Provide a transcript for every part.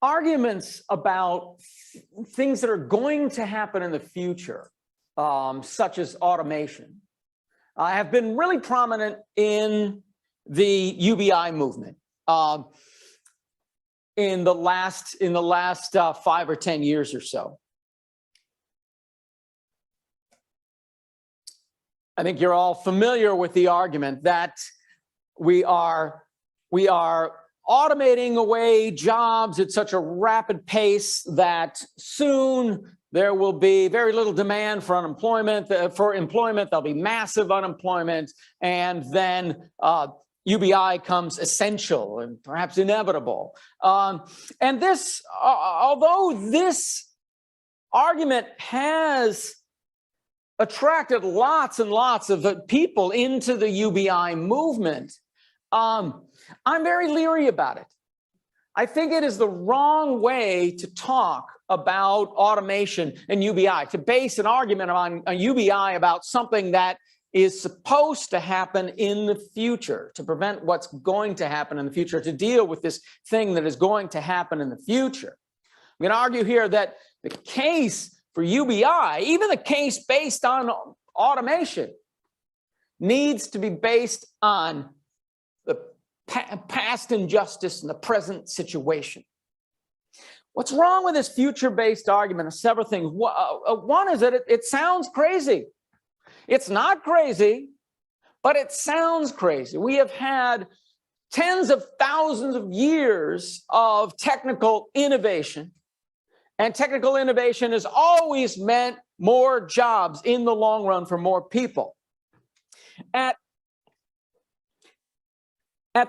arguments about things that are going to happen in the future, such as automation, have been really prominent in the UBI movement in the last 5 or 10 years or so. I think you're all familiar with the argument that we are automating away jobs at such a rapid pace that soon there will be very little demand for unemployment. There'll be massive unemployment, and then UBI comes essential and perhaps inevitable. And this, although this argument has attracted lots and lots of people into the UBI movement, I'm very leery about it. I think it is the wrong way to talk about automation and UBI, to base an argument on a UBI about something that is supposed to happen in the future, to prevent what's going to happen in the future, to deal with this thing that is going to happen in the future. I'm going to argue here that the case for UBI, even the case based on automation, needs to be based on the past injustice and the present situation. What's wrong with this future-based argument is several things. One is that it sounds crazy. It's not crazy, but it sounds crazy. We have had tens of thousands of years of technical innovation, and technical innovation has always meant more jobs in the long run for more people. At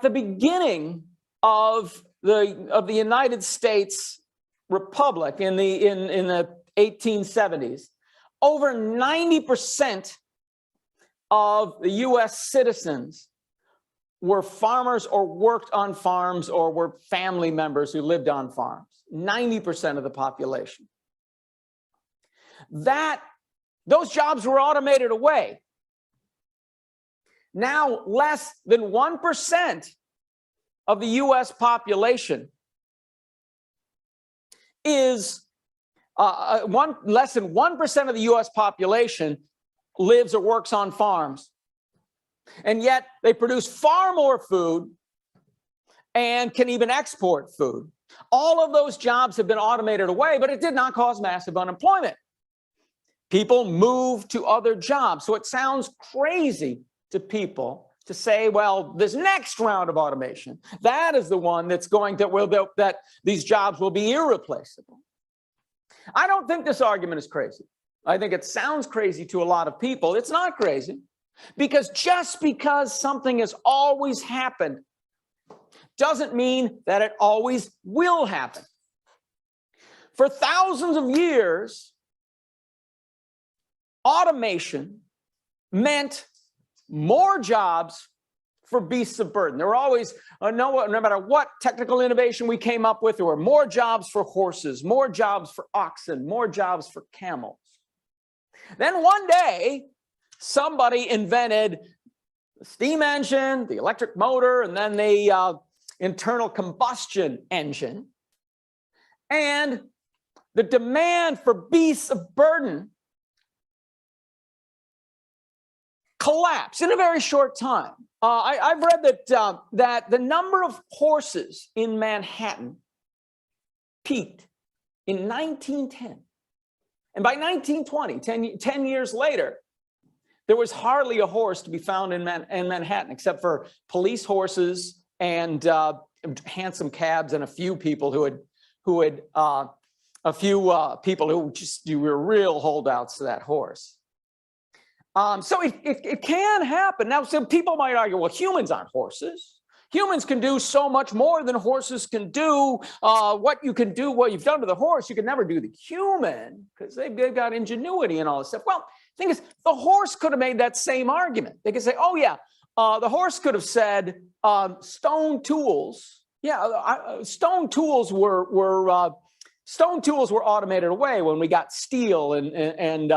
the beginning of the United States Republic in the 1870s, over 90% of the US citizens were farmers or worked on farms or were family members who lived on farms. 90% of the population. Those jobs were automated away. Now, less than 1% of the US population is less than 1% of the US population lives or works on farms. And yet they produce far more food and can even export food. All of those jobs have been automated away, but it did not cause massive unemployment. People moved to other jobs. So it sounds crazy to people to say, well, this next round of automation, that is the one that's going to, that these jobs will be irreplaceable. I don't think this argument is crazy. I think it sounds crazy to a lot of people. It's not crazy, because just because something has always happened doesn't mean that it always will happen. For thousands of years, automation meant more jobs for beasts of burden. There were always, no matter what technical innovation we came up with, there were more jobs for horses, more jobs for oxen, more jobs for camels. Then one day, somebody invented the steam engine, the electric motor, and then the internal combustion engine. And the demand for beasts of burden collapsed in a very short time. I've read that the number of horses in Manhattan peaked in 1910. And by 1920, 10 years later, there was hardly a horse to be found in Manhattan, except for police horses and hansom cabs and a few people who were real holdouts to that horse. So it can happen. Now, some people might argue, well, humans aren't horses. Humans can do so much more than horses can do. What you've done to the horse, you can never do the human, because they've got ingenuity and all this stuff. Well, the thing is, the horse could have made that same argument. They could say, oh yeah, the horse could have said stone tools. Yeah, stone tools were automated away when we got steel and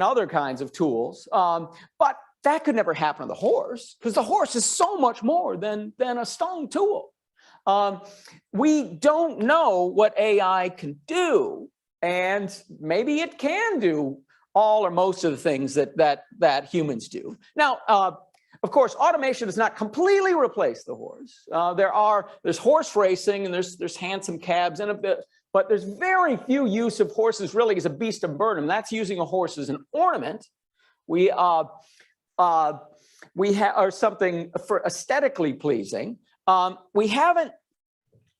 other kinds of tools. But that could never happen to the horse, because the horse is so much more than a stone tool. We don't know what AI can do, and maybe it can do all or most of the things that humans do. Now, of course, automation does not completely replace the horse. There's horse racing, and there's hansom cabs, and but there's very few use of horses really as a beast of burden. That's using a horse as an ornament. We are something for aesthetically pleasing. We haven't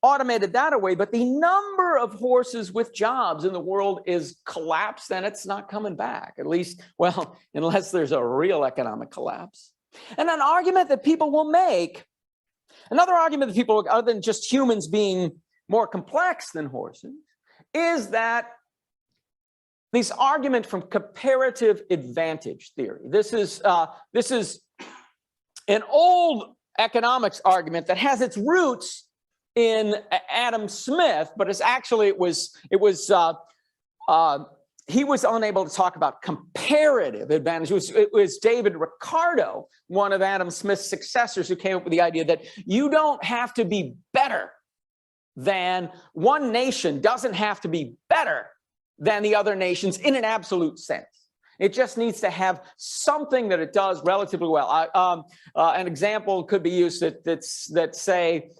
automated that away, but the number of horses with jobs in the world is collapsed, and it's not coming back, at least, well, unless there's a real economic collapse. And an argument that people will make, another argument that people, other than just humans being more complex than horses, is that this argument from comparative advantage theory. This is an old economics argument that has its roots in Adam Smith, but it's actually he was unable to talk about comparative advantage. It was David Ricardo, one of Adam Smith's successors, who came up with the idea that you don't have to be better than one nation, doesn't have to be better than the other nations in an absolute sense. It just needs to have something that it does relatively well. An example could be used that say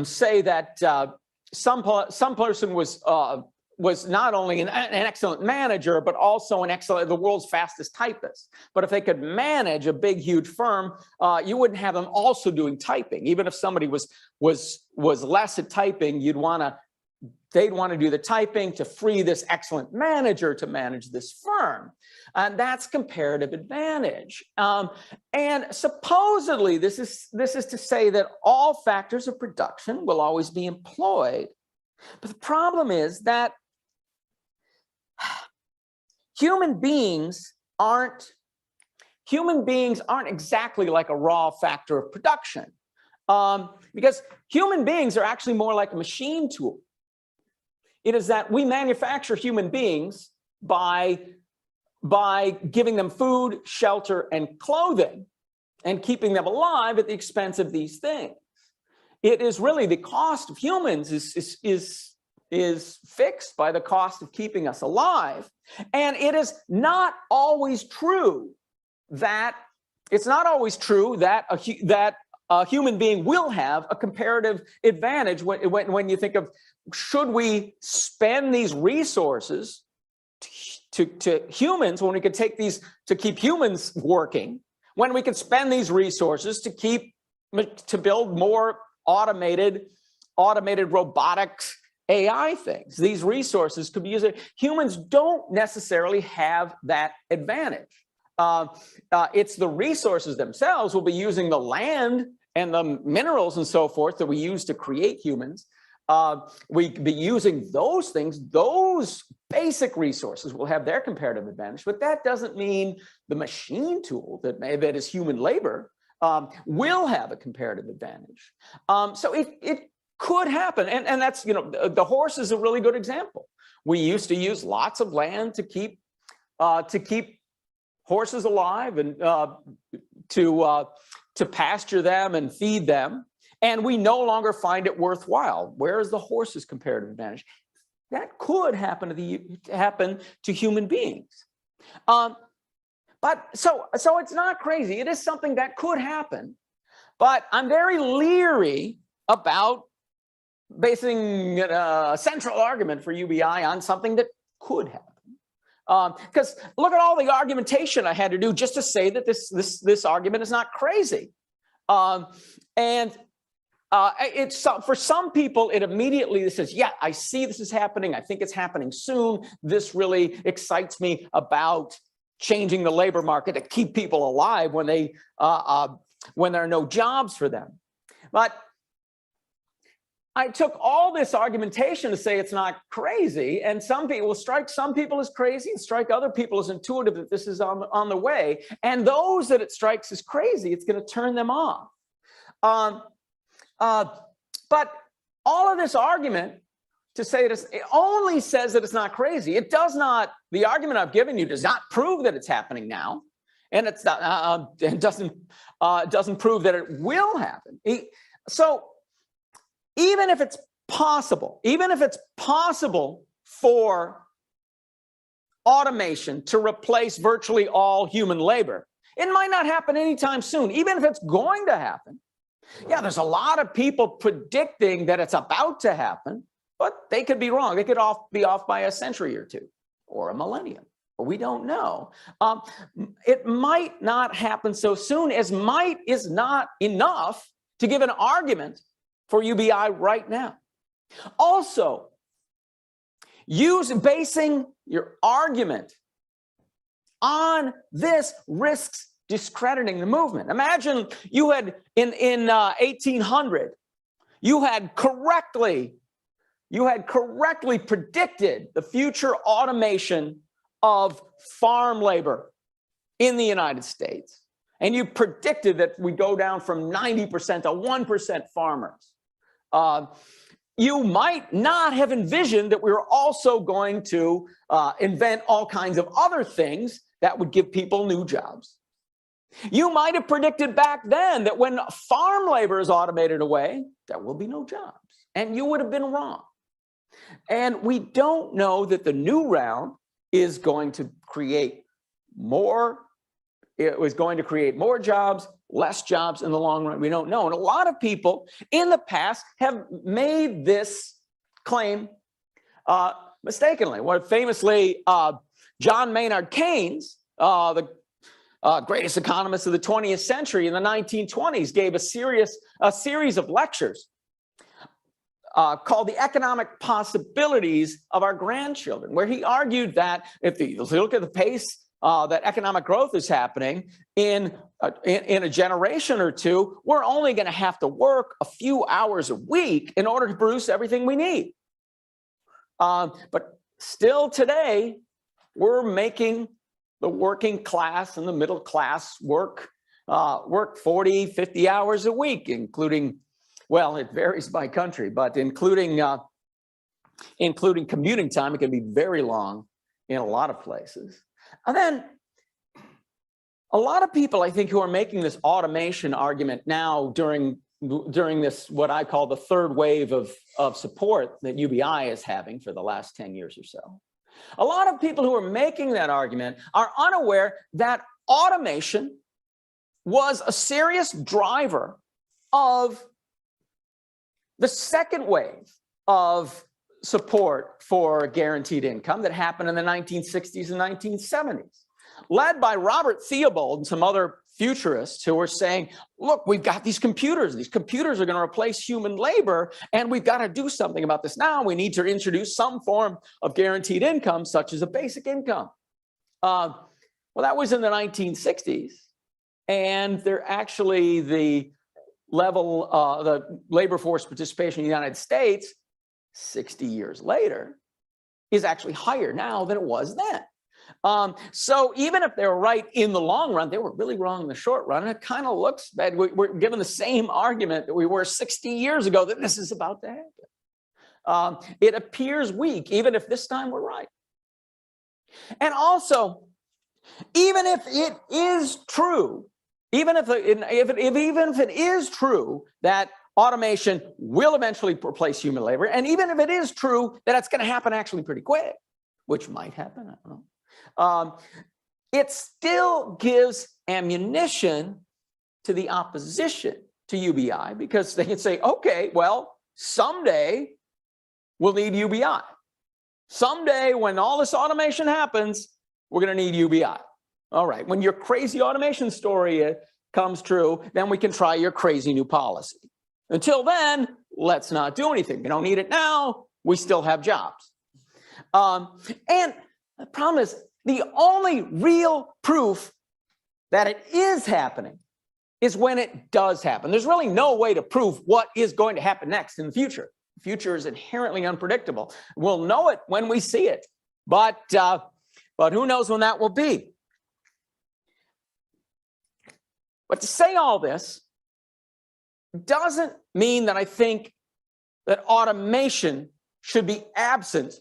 say that some person was not only an excellent manager, but also the world's fastest typist. But if they could manage a big, huge firm, you wouldn't have them also doing typing. Even if somebody was less at typing, they'd want to do the typing to free this excellent manager to manage this firm. And that's comparative advantage. And supposedly this is to say that all factors of production will always be employed. But the problem is that human beings aren't exactly like a raw factor of production, because human beings are actually more like a machine tool. It is that we manufacture human beings by giving them food, shelter, and clothing, and keeping them alive at the expense of these things. It is really the cost of humans is fixed by the cost of keeping us alive. And it is not always true that a human being will have a comparative advantage when you think of, should we spend these resources to humans when we could take these to keep humans working, when we could spend these resources to build more automated robotics, AI things. These resources could be used. Humans don't necessarily have that advantage. It's the resources themselves. We'll be using the land and the minerals and so forth that we use to create humans. We'd be using those things. Those basic resources will have their comparative advantage, but that doesn't mean the machine tool that is human labor will have a comparative advantage. So it could happen, and that's, the horse is a really good example. We used to use lots of land to keep horses alive and to pasture them and feed them, and we no longer find it worthwhile. Where is the horse's comparative advantage? That could happen to human beings. But so it's not crazy. It is something that could happen, but I'm very leery about basing a central argument for UBI on something that could happen. Because look at all the argumentation I had to do just to say that this argument is not crazy. It's for some people, it immediately says, yeah, I see this is happening. I think it's happening soon. This really excites me about changing the labor market to keep people alive when there are no jobs for them. But I took all this argumentation to say it's not crazy, and some people will strike some people as crazy and strike other people as intuitive that this is on the way. And those that it strikes as crazy, it's going to turn them off. But all of this argument to say it only says that it's not crazy. It does not, the argument I've given you does not prove that it's happening now. and it doesn't prove that it will happen. So even if it's possible for automation to replace virtually all human labor, it might not happen anytime soon. Even if it's going to happen, yeah, there's a lot of people predicting that it's about to happen, but they could be wrong. They could be off by a century or two, or a millennium, or we don't know. It might not happen so soon, as might is not enough to give an argument for UBI right now. Also, basing your argument on this risks discrediting the movement. Imagine you had in 1800, you had correctly predicted the future automation of farm labor in the United States, and you predicted that we go down from 90% to 1% farmers. You might not have envisioned that we were also going to invent all kinds of other things that would give people new jobs. You might have predicted back then that when farm labor is automated away, there will be no jobs, and you would have been wrong. And we don't know that the new round is going to create more. It was going to create more jobs, less jobs in the long run. We don't know. And a lot of people in the past have made this claim mistakenly. Famously, John Maynard Keynes, the greatest economist of the 20th century in the 1920s, gave a series of lectures called The Economic Possibilities of Our Grandchildren, where he argued that if you look at the pace that economic growth is happening in a generation or two, we're only going to have to work a few hours a week in order to produce everything we need. But still today, we're making the working class and the middle class work 40, 50 hours a week, including, well, it varies by country, but including commuting time. It can be very long in a lot of places. And then a lot of people, I think, who are making this automation argument now during this, what I call the third wave of support that UBI is having for the last 10 years or so. A lot of people who are making that argument are unaware that automation was a serious driver of the second wave of support for guaranteed income that happened in the 1960s and 1970s, led by Robert Theobald and some other futurists who were saying, look, we've got these computers. These computers are going to replace human labor, and we've got to do something about this now. We need to introduce some form of guaranteed income, such as a basic income. Well, that was in the 1960s, and they're actually the level, the labor force participation in the United States 60 years later is actually higher now than it was then. So even if they were right in the long run, they were really wrong in the short run. And it kind of looks bad. We're given the same argument that we were 60 years ago that this is about to happen. It appears weak, even if this time we're right. And also, even if it is true, even if it is true that automation will eventually replace human labor, and even if it is true that it's going to happen actually pretty quick, which might happen, I don't know, it still gives ammunition to the opposition to UBI, because they can say, okay, well, someday we'll need UBI. Someday when all this automation happens, we're going to need UBI. All right, when your crazy automation story comes true, then we can try your crazy new policy. Until then, let's not do anything. We don't need it now. We still have jobs. And the problem is, the only real proof that it is happening is when it does happen. There's really no way to prove what is going to happen next in the future. The future is inherently unpredictable. We'll know it when we see it, but who knows when that will be. But to say all this doesn't mean that I think that automation should be absent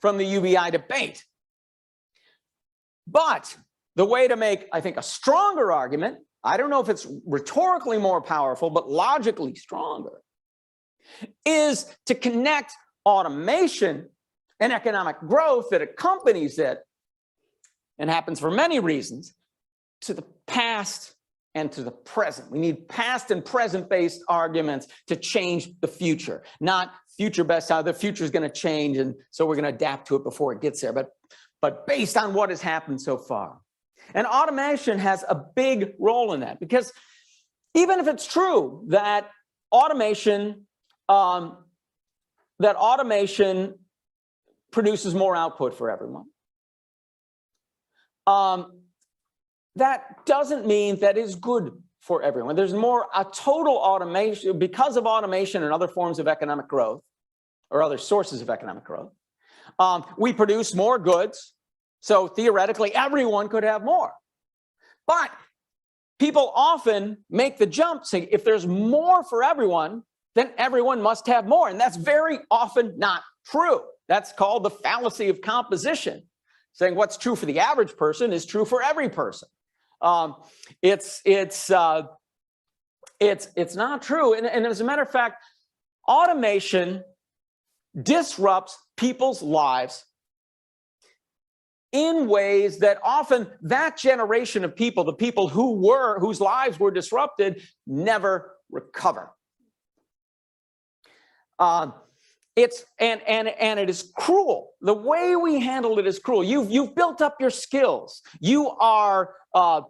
from the UBI debate. But the way to make, I think, a stronger argument, I don't know if it's rhetorically more powerful, but logically stronger, is to connect automation and economic growth that accompanies it, and happens for many reasons, to the past and to the present. We need past and present-based arguments to change the future, not future best how the future is going to change, and so we're going to adapt to it before it gets there, but based on what has happened so far. And automation has a big role in that, because even if it's true that automation produces more output for everyone, that doesn't mean that is good for everyone. There's more a total automation because of automation and other forms of economic growth, or other sources of economic growth. We produce more goods, so theoretically everyone could have more. But people often make the jump saying if there's more for everyone, then everyone must have more, and that's very often not true. That's called the fallacy of composition, saying what's true for the average person is true for every person. It's not true. And as a matter of fact, automation disrupts people's lives in ways that often that generation of people, the people whose lives were disrupted, never recover. It is cruel. The way we handle it is cruel. You've built up your skills. You are a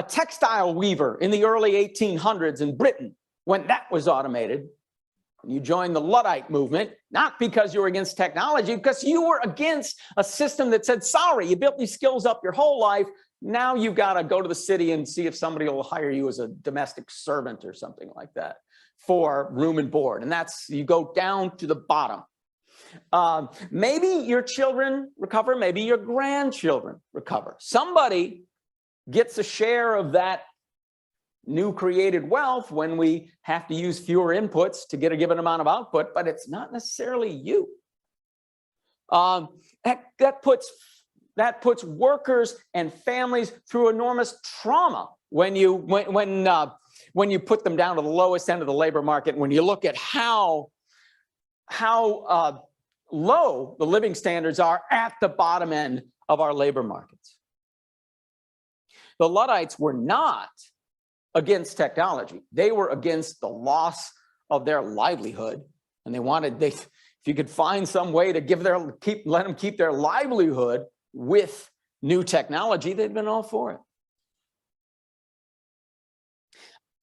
textile weaver in the early 1800s in Britain when that was automated. You joined the Luddite movement, not because you were against technology, because you were against a system that said, sorry, you built these skills up your whole life. Now you've got to go to the city and see if somebody will hire you as a domestic servant or something like that for room and board. And that's, you go down to the bottom. Maybe your children recover, maybe your grandchildren recover. Somebody gets a share of that new created wealth when we have to use fewer inputs to get a given amount of output, but it's not necessarily you. That puts workers and families through enormous trauma when you put them down to the lowest end of the labor market. When you look at how low the living standards are at the bottom end of our labor markets. The Luddites were not against technology. They were against the loss of their livelihood, and if you could find some way to let them keep their livelihood with new technology, they'd been all for it.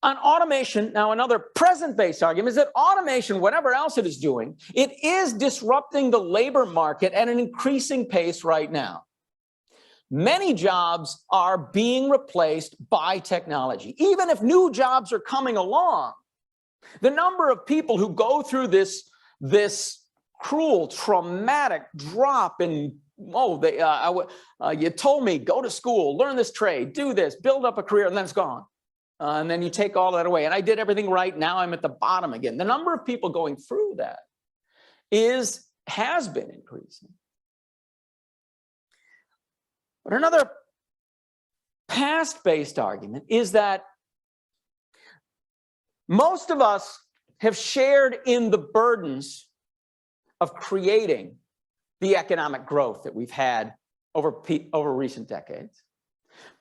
On automation, now another present-based argument is that automation, whatever else it is doing, it is disrupting the labor market at an increasing pace right now. Many jobs are being replaced by technology. Even if new jobs are coming along, the number of people who go through this cruel, traumatic drop in, you told me, go to school, learn this trade, do this, build up a career, and then it's gone. And then you take all that away. And I did everything right, now I'm at the bottom again. The number of people going through that has been increasing. But another past-based argument is that most of us have shared in the burdens of creating the economic growth that we've had over recent decades.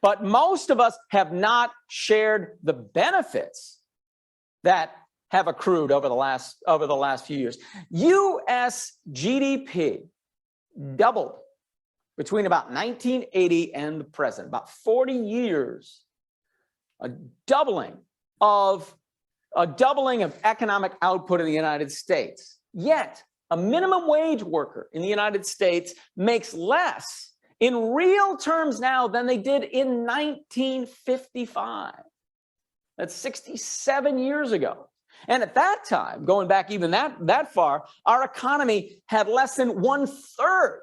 But most of us have not shared the benefits that have accrued over the last few years. U.S. GDP doubled between about 1980 and the present, about 40 years, a doubling of economic output in the United States. Yet, a minimum wage worker in the United States makes less in real terms now than they did in 1955. That's 67 years ago. And at that time, going back even that far, our economy had less than 1/3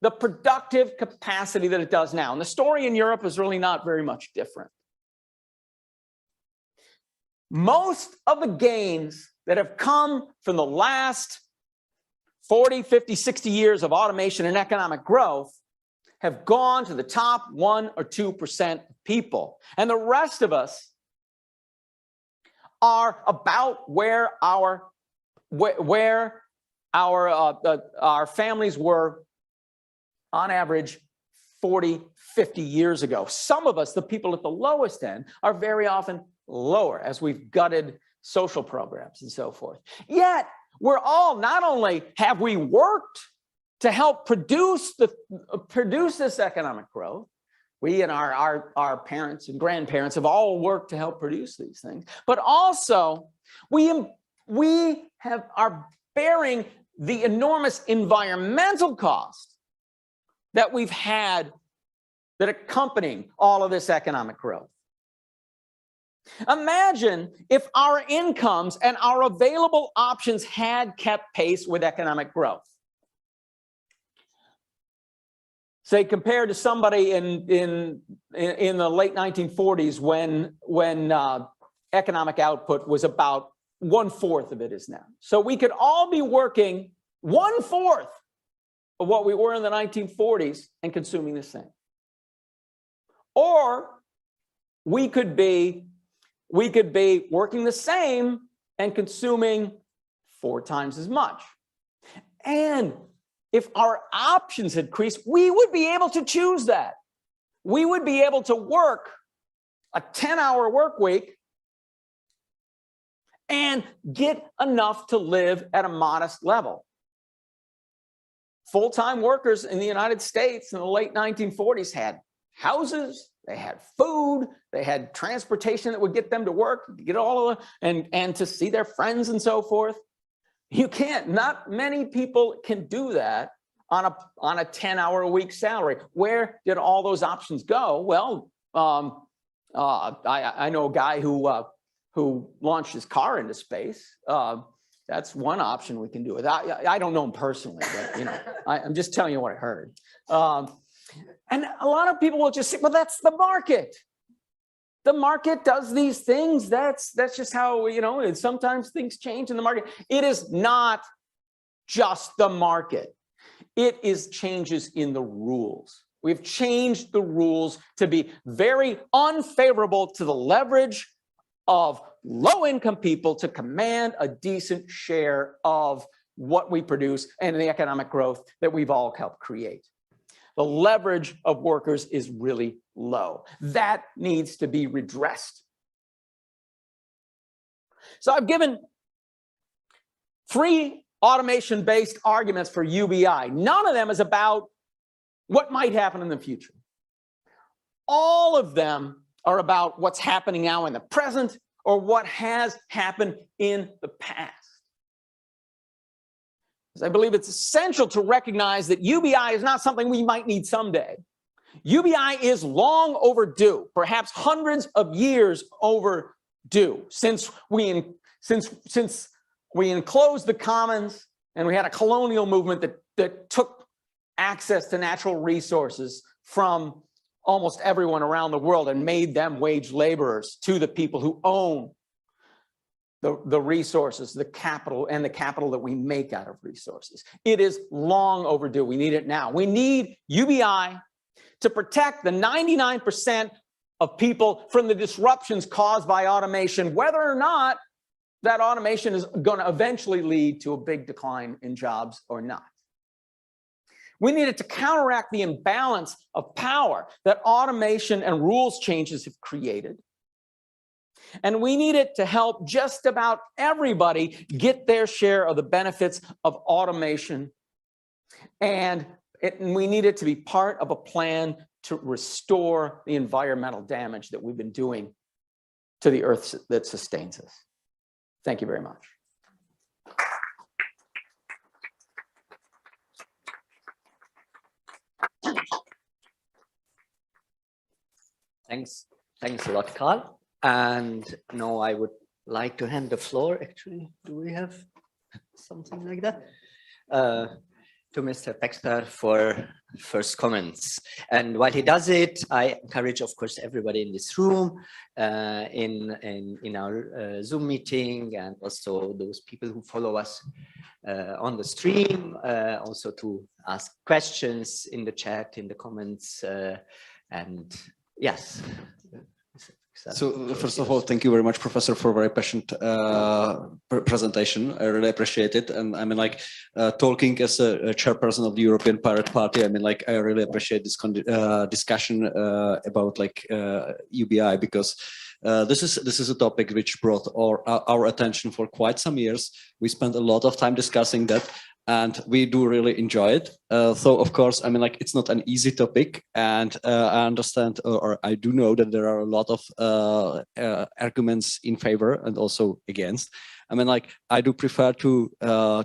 the productive capacity that it does now. And the story in Europe is really not very much different. Most of the gains that have come from the last 40, 50, 60 years of automation and economic growth have gone to the top 1 or 2% of people. And the rest of us are about where our families were on average 40, 50 years ago. Some of us, the people at the lowest end, are very often lower as we've gutted social programs and so forth. Yet we're all, not only have we worked to help produce this economic growth, we and our parents and grandparents have all worked to help produce these things, but also we are bearing the enormous environmental cost that we've had that accompanying all of this economic growth. Imagine if our incomes and our available options had kept pace with economic growth. Say, compared to somebody in the late 1940s when economic output was about 1/4 of it is now. So we could all be working 1/4 of what we were in the 1940s and consuming the same. Or we could be working the same and consuming 4 times as much. And if our options had increased, we would be able to choose that. We would be able to work a 10-hour work week and get enough to live at a modest level. Full-time workers in the United States in the late 1940s had houses, they had food, they had transportation that would get them to work, get all of the, and to see their friends and so forth. You can't, not many people can do that on a 10-hour-a-week salary. Where did all those options go? Well, I know a guy who launched his car into space. That's one option we can do with. I don't know him personally, but you know, I'm just telling you what I heard. And a lot of people will just say, well, that's the market. The market does these things. That's just how, you know, and sometimes things change in the market. It is not just the market. It is changes in the rules. We've changed the rules to be very unfavorable to the leverage of low-income people to command a decent share of what we produce and the economic growth that we've all helped create. The leverage of workers is really low. That needs to be redressed. So I've given 3 automation-based arguments for UBI. None of them is about what might happen in the future. All of them are about what's happening now in the present or what has happened in the past. I believe it's essential to recognize that UBI is not something we might need someday. UBI is long overdue, perhaps hundreds of years overdue, since we enclosed the commons and we had a colonial movement that took access to natural resources from almost everyone around the world and made them wage laborers to the people who own the resources, the capital that we make out of resources. It is long overdue. We need it now. We need UBI to protect the 99% of people from the disruptions caused by automation, whether or not that automation is going to eventually lead to a big decline in jobs or not. We need it to counteract the imbalance of power that automation and rules changes have created. And we need it to help just about everybody get their share of the benefits of automation. And we need it to be part of a plan to restore the environmental damage that we've been doing to the earth that sustains us. Thank you very much. Thanks a lot, Karl. And now I would like to hand the floor, actually, do we have something like that? to Mr. Pexter for first comments. And while he does it, I encourage, of course, everybody in this room, in our Zoom meeting, and also those people who follow us on the stream, also to ask questions in the chat, in the comments, and yes. So first of all, thank you very much, Professor, for a very passionate presentation. I really appreciate it. And I mean, like talking as a chairperson of the European Pirate Party, I mean, like I really appreciate this discussion about like UBI, because this is a topic which brought our attention for quite some years. We spent a lot of time discussing that, and we do really enjoy it. So of course, I mean, like it's not an easy topic, and I understand, or I do know that there are a lot of arguments in favor and also against. I mean, like I do prefer to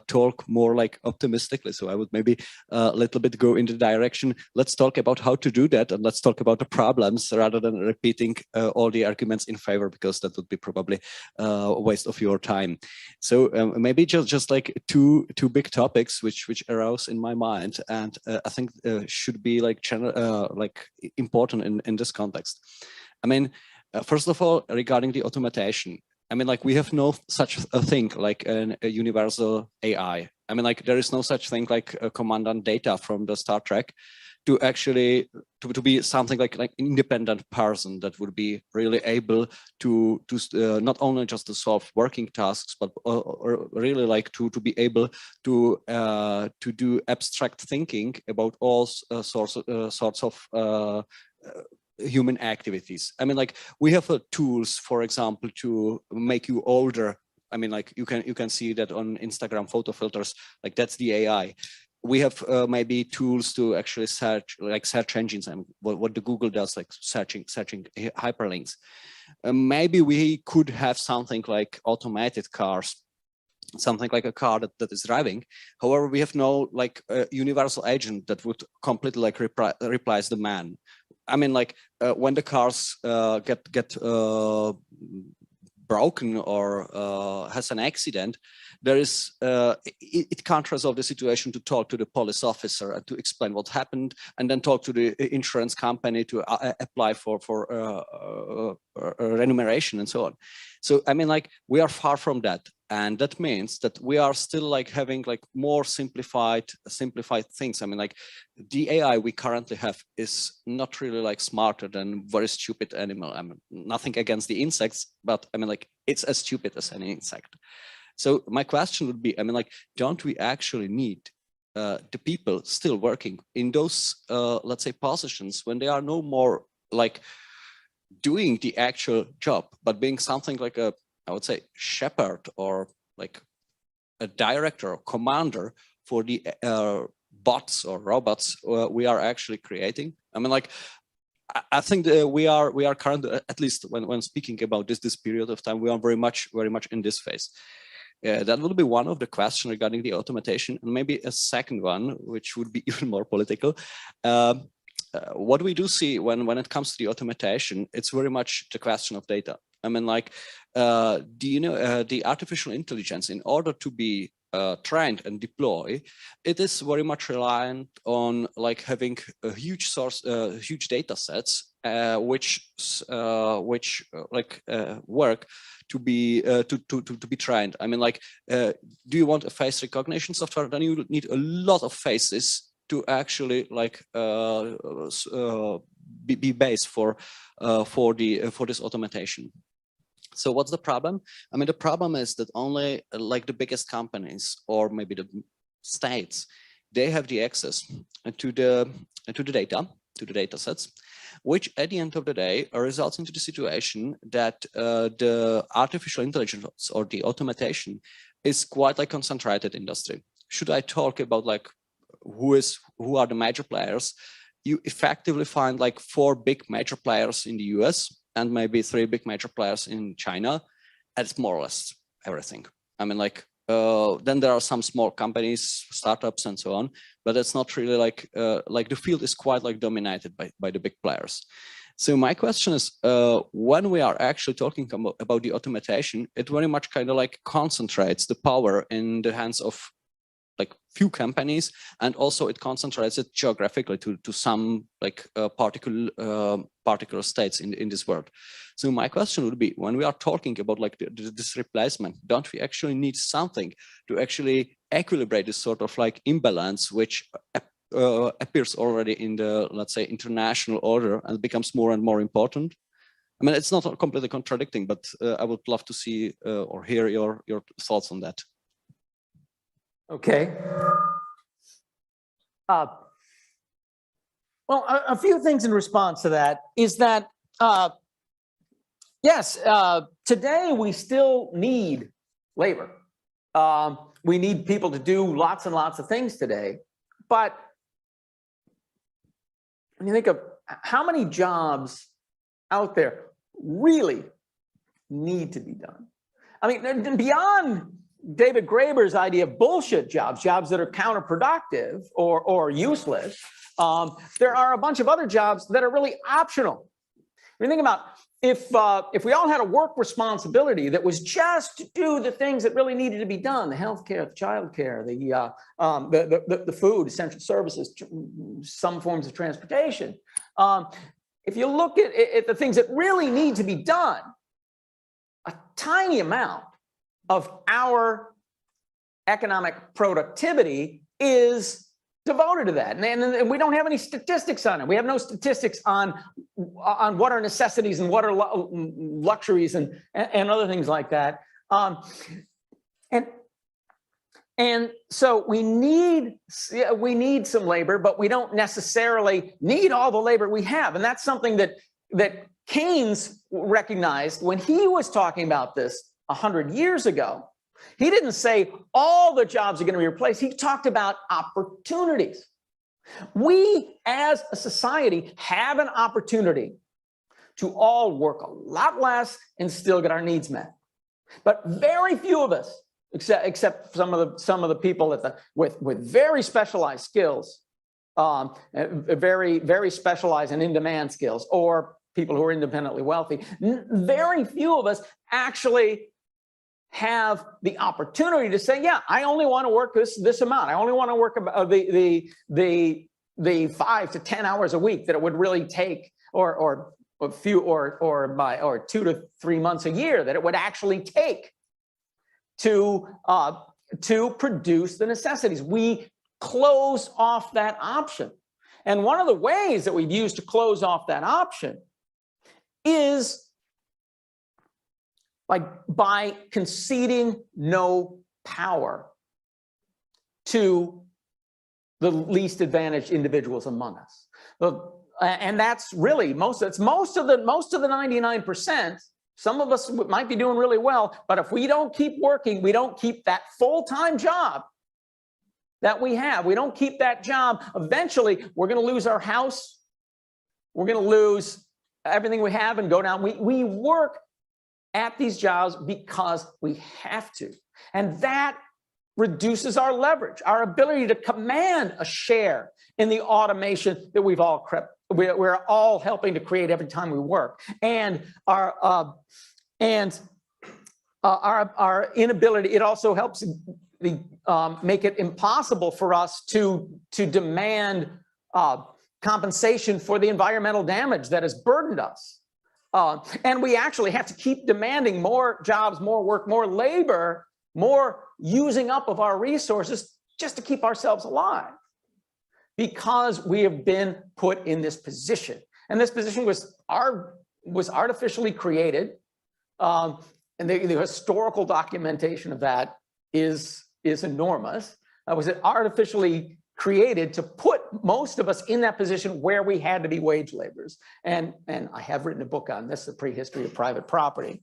talk more like optimistically. So I would maybe a little bit go in the direction. Let's talk about how to do that, and let's talk about the problems rather than repeating all the arguments in favor, because that would be probably a waste of your time. So maybe just like two big topics which arouse in my mind, and I think should be like important in this context. I mean, first of all, regarding the automation. I mean, like we have no such a thing like a universal AI. I mean, like there is no such thing like a commandant data from the Star Trek to actually to be something like an independent person that would be really able to not only just to solve working tasks, but or really like to be able to do abstract thinking about all sorts of human activities. I mean, like we have tools, for example, to make you older. I mean, like you can see that on Instagram photo filters, like that's the AI. We have maybe tools to actually search, like search engines, and what the Google does, like searching hyperlinks. Maybe we could have something like automated cars, something like a car that is driving. However, we have no like universal agent that would completely like replace the man. I mean, like when the cars get broken or has an accident, there is it can't resolve the situation to talk to the police officer and to explain what happened, and then talk to the insurance company to apply for remuneration and so on. So I mean, like we are far from that, and that means that we are still like having like more simplified things. I mean, like the AI we currently have is not really like smarter than very stupid animal. I mean, nothing against the insects, but I mean, like it's as stupid as any insect. So my question would be, I mean, like, don't we actually need the people still working in those, let's say, positions when they are no more like doing the actual job, but being something like a, I would say, shepherd or like a director or commander for the bots or robots we are actually creating? I mean, like, I think that we are currently, at least when speaking about this period of time, we are very much in this phase. That will be one of the questions regarding the automation, and maybe a second one, which would be even more political. What we do see when it comes to the automation, it's very much the question of data. I mean, like, do you know the artificial intelligence, in order to be trained and deploy, it is very much reliant on like having a huge data sets, which work to be trained. I mean, like, do you want a face recognition software? Then you need a lot of faces to actually like be based for this automation. So what's the problem? I mean, the problem is that only like the biggest companies or maybe the states, they have the access to the data sets, which at the end of the day results into the situation that the artificial intelligence or the automation is quite like concentrated industry. Should I talk about like who are the major players? You effectively find like 4 big major players in the US and maybe 3 big major players in China. That's more or less everything. I mean, like, then there are some small companies, startups and so on, but it's not really like the field is quite like dominated by the big players. So my question is, when we are actually talking about the automation, it very much kind of like concentrates the power in the hands of like few companies, and also it concentrates it geographically to some like particular states in this world. So my question would be, when we are talking about like this replacement, don't we actually need something to actually equilibrate this sort of like imbalance which appears already in the, let's say, international order and becomes more and more important? I mean, it's not completely contradicting, but I would love to see or hear your thoughts on that. Okay. Well, a few things in response to that is that, yes, today we still need labor. We need people to do lots and lots of things today. But when you think of how many jobs out there really need to be done. I mean, beyond David Graeber's idea of bullshit jobs, jobs that are counterproductive or useless, there are a bunch of other jobs that are really optional. When you think about if we all had a work responsibility that was just to do the things that really needed to be done, the healthcare, the childcare, the food, essential services, some forms of transportation. If you look at the things that really need to be done, a tiny amount of our economic productivity is devoted to that. And we don't have any statistics on it. We have no statistics on what are necessities and what are luxuries and other things like that. And so we need some labor, but we don't necessarily need all the labor we have. And that's something that Keynes recognized when he was talking about this 100 years ago. He didn't say all the jobs are going to be replaced. He talked about opportunities. We as a society have an opportunity to all work a lot less and still get our needs met. But very few of us, except some of the people with very specialized skills, very specialized and in-demand skills, or people who are independently wealthy, very few of us actually have the opportunity to say, yeah, I only want to work this amount. I only want to work the 5 to 10 hours a week that it would really take, or 2 to 3 months a year that it would actually take to produce the necessities. We close off that option. And one of the ways that we've used to close off that option is by conceding no power to the least advantaged individuals among us. And that's really most of the 99%. Some of us might be doing really well, but if we don't keep working, we don't keep that full-time job that we have. We don't keep that job. Eventually, we're going to lose our house. We're going to lose everything we have and go down. We work at these jobs because we have to. And that reduces our leverage, our ability to command a share in the automation that we're all helping to create every time we work. And our inability, it also helps make it impossible for us to demand compensation for the environmental damage that has burdened us. And we actually have to keep demanding more jobs, more work, more labor, more using up of our resources just to keep ourselves alive, because we have been put in this position. And this position was artificially created. And the historical documentation of that is enormous. Was it artificially created to put most of us in that position where we had to be wage laborers? And I have written a book on this, The Prehistory of Private Property.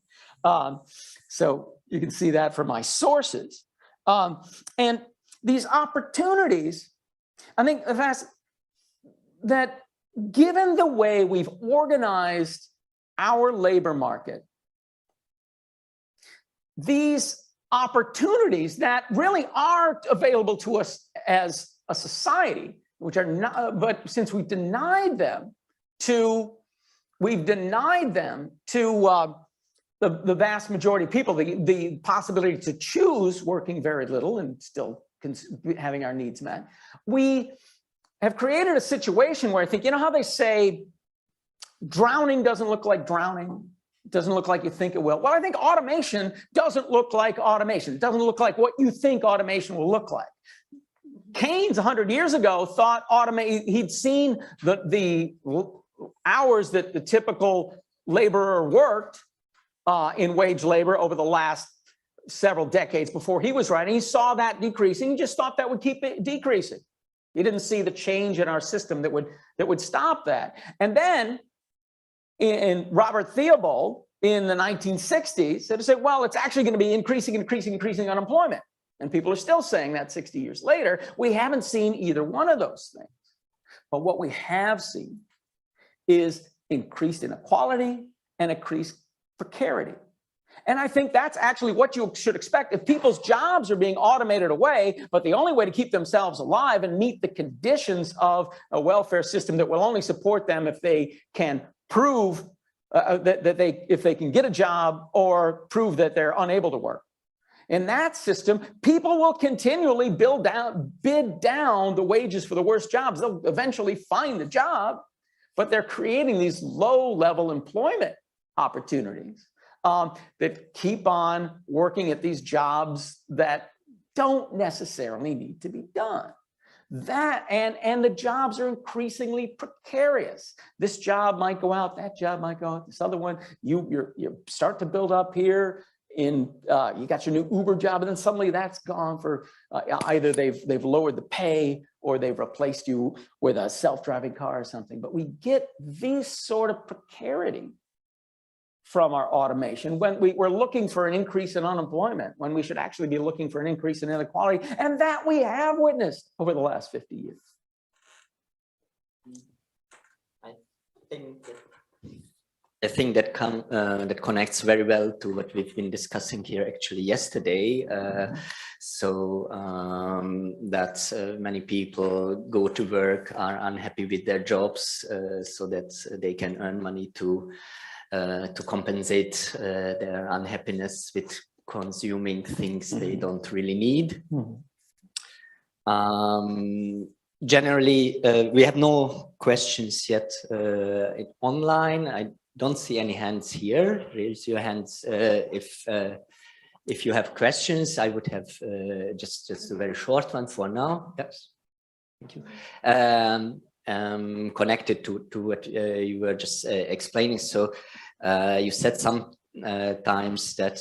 So you can see that from my sources. And these opportunities, I think that given the way we've organized our labor market, these opportunities that really are available to us as a society, which are not, but since we've denied them to the vast majority of people, the possibility to choose working very little and still having our needs met. We have created a situation where I think, you know how they say drowning doesn't look like drowning? It doesn't look like you think it will. Well, I think automation doesn't look like automation. It doesn't look like what you think automation will look like. Keynes 100 years ago thought he'd seen the hours that the typical laborer worked in wage labor over the last several decades before he was writing. He saw that decreasing. He just thought that would keep it decreasing. He didn't see the change in our system that would stop that. And then in Robert Theobald in the 1960s said, well, it's actually going to be increasing unemployment. And people are still saying that 60 years later. We haven't seen either one of those things. But what we have seen is increased inequality and increased precarity. And I think that's actually what you should expect. If people's jobs are being automated away, but the only way to keep themselves alive and meet the conditions of a welfare system that will only support them if they can prove if they can get a job or prove that they're unable to work. In that system, people will continually bid down the wages for the worst jobs. They'll eventually find the job, but they're creating these low-level employment opportunities that keep on working at these jobs that don't necessarily need to be done. That and the jobs are increasingly precarious. This job might go out, that job might go out, this other one. You start to build up here. You got your new Uber job, and then suddenly that's gone for either they've lowered the pay or they've replaced you with a self-driving car or something. But we get these sort of precarity from our automation when we're looking for an increase in unemployment, when we should actually be looking for an increase in inequality, and that we have witnessed over the last 50 years. I think that connects very well to what we've been discussing here actually yesterday. That many people go to work, are unhappy with their jobs, so that they can earn money to compensate their unhappiness with consuming things they don't really need. Generally, we have no questions yet online. I don't see any hands here. Raise your hands if you have questions. I would have just a very short one for now. Yes, thank you. Connected to what you were just explaining. So you said some times that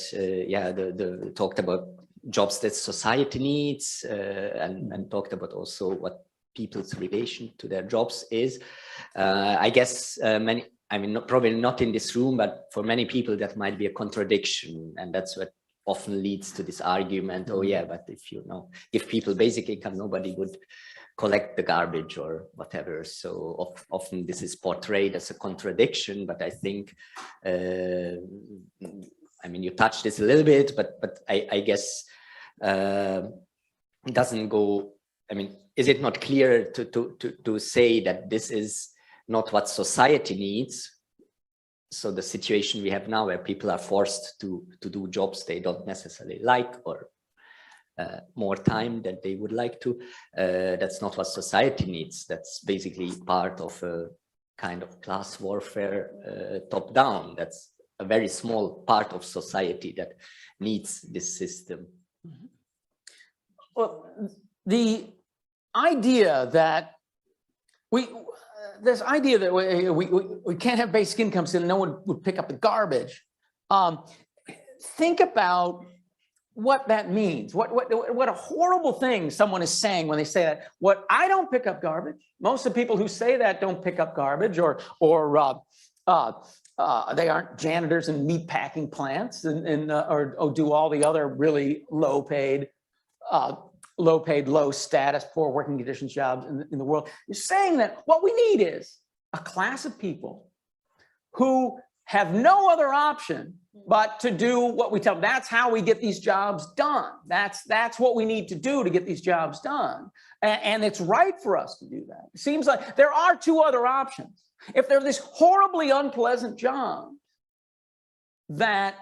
talked about jobs that society needs, and talked about also what people's relation to their jobs is. I guess probably not in this room, but for many people that might be a contradiction, and that's what often leads to this argument. Oh yeah, but if people basic income, nobody would collect the garbage or whatever. So often this is portrayed as a contradiction, but I think, you touched this a little bit, but I guess it doesn't go, is it not clear to say that this is not what society needs? So the situation we have now where people are forced to do jobs they don't necessarily like, or more time than they would like to, that's not what society needs. That's basically part of a kind of class warfare top down. That's a very small part of society that needs this system. Well, the idea that this idea that we can't have basic incomes and no one would pick up the garbage. Think about what that means. What a horrible thing someone is saying when they say that. What I don't pick up garbage. Most of the people who say that don't pick up garbage, or they aren't janitors in meat packing plants or do all the other really low paid, low status, poor working conditions jobs in the world. You're saying that what we need is a class of people who have no other option but to do what we tell them. That's how we get these jobs done. That's what we need to do to get these jobs done. And it's right for us to do that. It seems like there are two other options. If they're this horribly unpleasant jobs that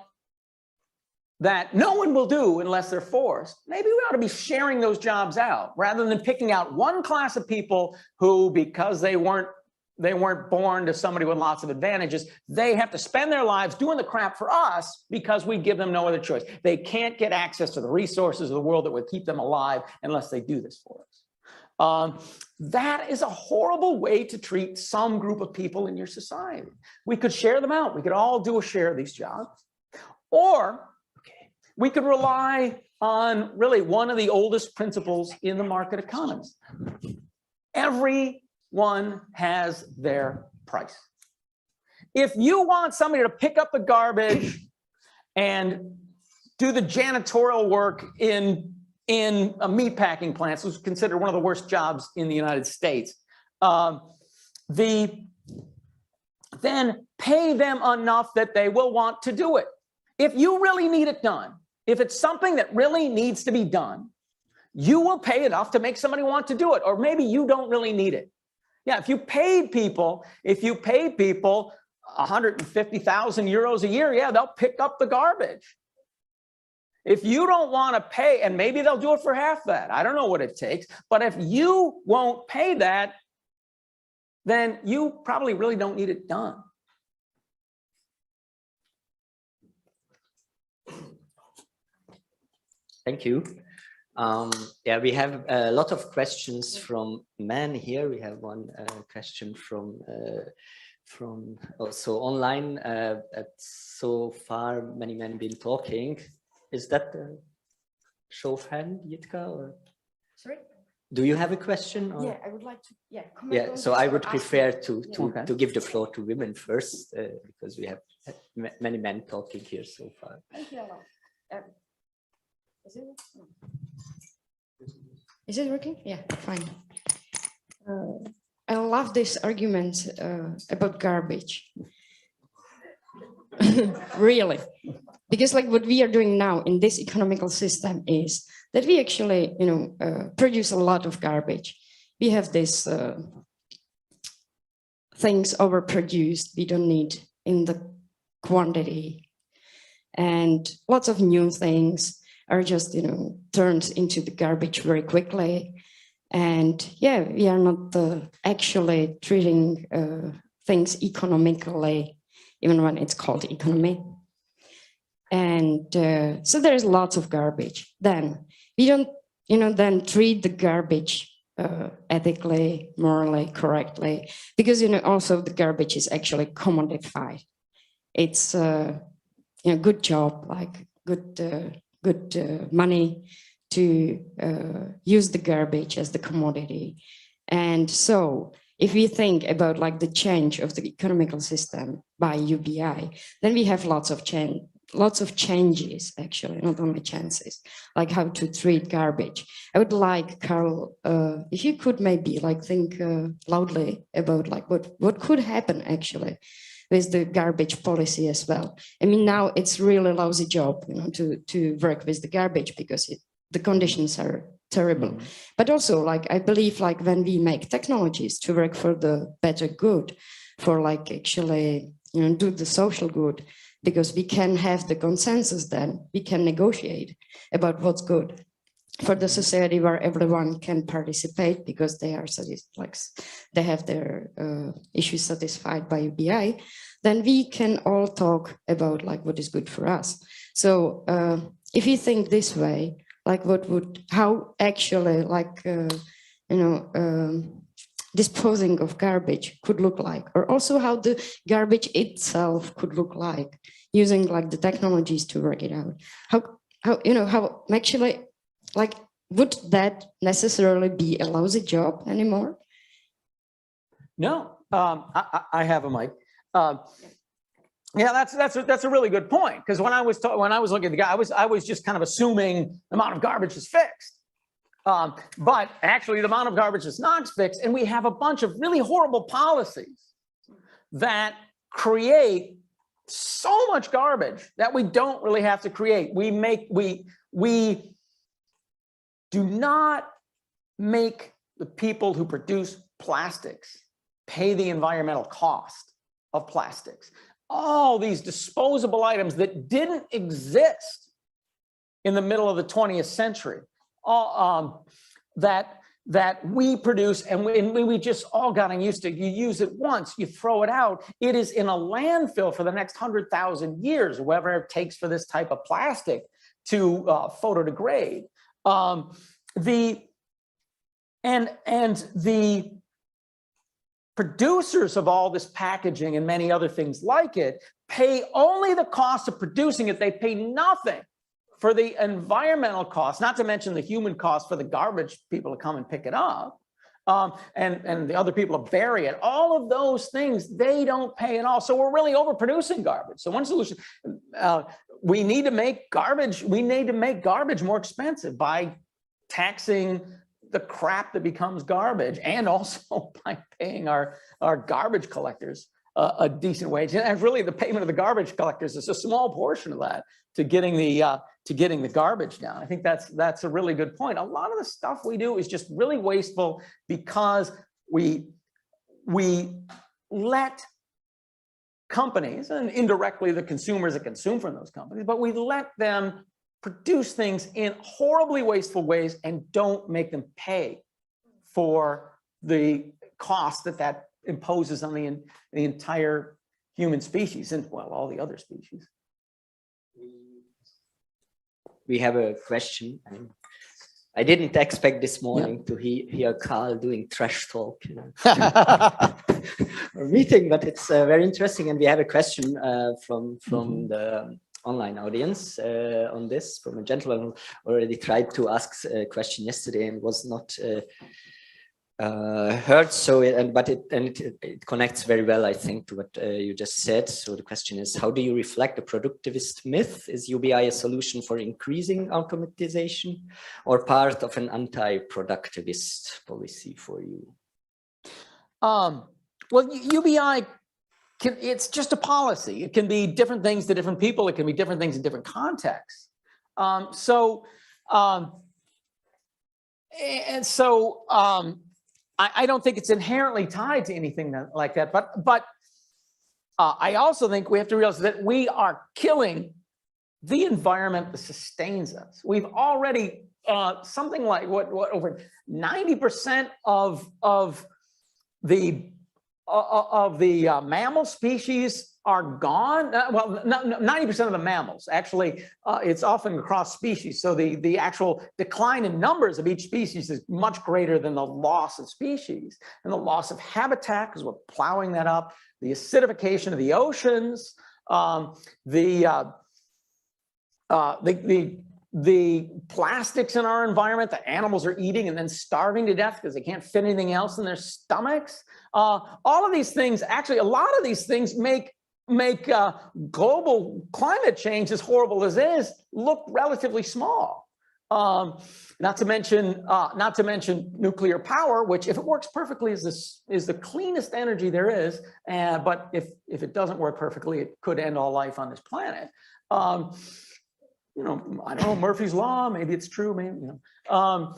that no one will do unless they're forced, maybe we ought to be sharing those jobs out rather than picking out one class of people who, because they weren't born to somebody with lots of advantages, they have to spend their lives doing the crap for us because we give them no other choice. They can't get access to the resources of the world that would keep them alive unless they do this for us. That is a horrible way to treat some group of people in your society. We could share them out. We could all do a share of these jobs. Or we could rely on really one of the oldest principles in the market economy. Everyone has their price. If you want somebody to pick up the garbage and do the janitorial work in a meatpacking plant, which is considered one of the worst jobs in the United States, then pay them enough that they will want to do it. If you really need it done, if it's something that really needs to be done, you will pay enough to make somebody want to do it, or maybe you don't really need it. Yeah, if you paid people 150,000 euros a year, yeah, they'll pick up the garbage. If you don't want to pay, and maybe they'll do it for half that, I don't know what it takes, but if you won't pay that, then you probably really don't need it done. Thank you. Yeah, we have a lot of questions from men here. We have one question from also online. So far, many men been talking. Is that the show of hand, Jitka? Or? Sorry? Do you have a question? Or? Yeah, I would like to. Yeah. Yeah. So I would prefer to give the floor to women first, because we have many men talking here so far. Thank you. Is it working? Yeah, fine. I love this argument about garbage. Really, because like what we are doing now in this economical system is that we actually, produce a lot of garbage. We have this things overproduced we don't need in the quantity, and lots of new things are just, turned into the garbage very quickly. And yeah, we are not actually treating things economically, even when it's called economy. And so there's lots of garbage. Then we don't, then treat the garbage ethically, morally, correctly, because, also the garbage is actually commodified. It's, good job, like good money to use the garbage as the commodity. And so if we think about like the change of the economical system by UBI, then we have lots of changes, actually, not only chances, like how to treat garbage. I would like, Karl, if you could maybe like think loudly about like what could happen actually with the garbage policy as well. I mean, now it's really a lousy job, to work with the garbage because the conditions are terrible. But also, like, I believe, like, when we make technologies to work for the better good, for like actually, do the social good, because we can have the consensus, then we can negotiate about what's good for the society where everyone can participate because they are they have their issues satisfied by UBI, then we can all talk about like what is good for us. So if you think this way, like how actually like, disposing of garbage could look like, or also how the garbage itself could look like, using like the technologies to work it out. How actually, like, would that necessarily be a lousy job anymore? No, I have a mic. Yeah, that's a really good point, because when I was looking at the guy, I was just kind of assuming the amount of garbage is fixed, but actually the amount of garbage is not fixed, and we have a bunch of really horrible policies that create so much garbage that we don't really have to create. We do not make the people who produce plastics pay the environmental cost of plastics. All these disposable items that didn't exist in the middle of the 20th century, that we produce, and we just all gotten used to. You use it once, you throw it out. It is in a landfill for the next 100,000 years, whatever it takes for this type of plastic to photodegrade. The producers of all this packaging and many other things like it pay only the cost of producing it. They pay nothing for the environmental cost, not to mention the human cost for the garbage people to come and pick it up, and the other people to bury it. All of those things, they don't pay at all. So we're really overproducing garbage. So one solution, we need to make garbage more expensive by taxing the crap that becomes garbage, and also by paying our garbage collectors a decent wage. And really, the payment of the garbage collectors is a small portion of that to getting the garbage down. I think that's a really good point. A lot of the stuff we do is just really wasteful because we let companies, and indirectly the consumers that consume from those companies, but we let them produce things in horribly wasteful ways and don't make them pay for the cost that imposes on the entire human species, and well, all the other species. We have a question. I didn't expect this morning to hear Karl doing trash talk or meeting, but it's very interesting. And we have a question from the online audience on this, from a gentleman who already tried to ask a question yesterday and was not heard. So it connects very well, I think, to what you just said. So the question is, how do you reflect the productivist myth? Is UBI a solution for increasing automatization or part of an anti-productivist policy for you? Well, UBI, it's just a policy. It can be different things to different people. It can be different things in different contexts. I don't think it's inherently tied to anything like that. But I also think we have to realize that we are killing the environment that sustains us. We've already something like what over 90% of the mammal species are gone. Well, 90% of the mammals, actually, it's often across species. So the actual decline in numbers of each species is much greater than the loss of species. And the loss of habitat, because we're plowing that up, the acidification of the oceans, the plastics in our environment that animals are eating and then starving to death because they can't fit anything else in their stomachs. All of these things, actually, a lot of these things make global climate change, as horrible as it is, look relatively small. Not to mention nuclear power, which, if it works perfectly, is the cleanest energy there is. But if it doesn't work perfectly, it could end all life on this planet. You know, I don't know, Murphy's Law, maybe it's true, maybe, you know.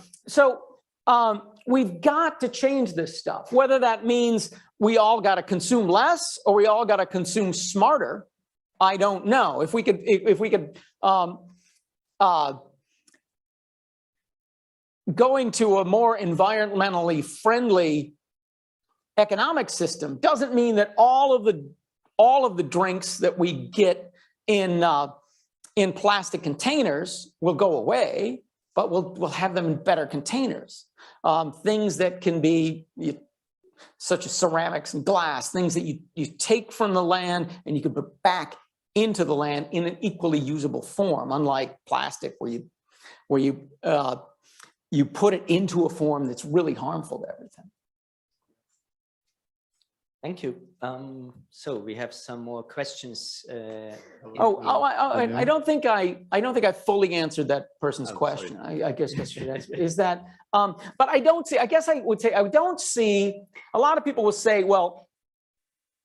We've got to change this stuff, whether that means we all got to consume less or we all got to consume smarter. I don't know. If we could going to a more environmentally friendly economic system doesn't mean that all of the drinks that we get in plastic containers will go away, but we'll have them in better containers. Things that can be such as ceramics and glass, things that you take from the land and you can put back into the land in an equally usable form, unlike plastic where you put it into a form that's really harmful to everything. Thank you. So we have some more questions. I don't think I fully answered that person's question. I guess I should answer. Is that, but I don't see. I guess I would say I don't see. A lot of people will say, well,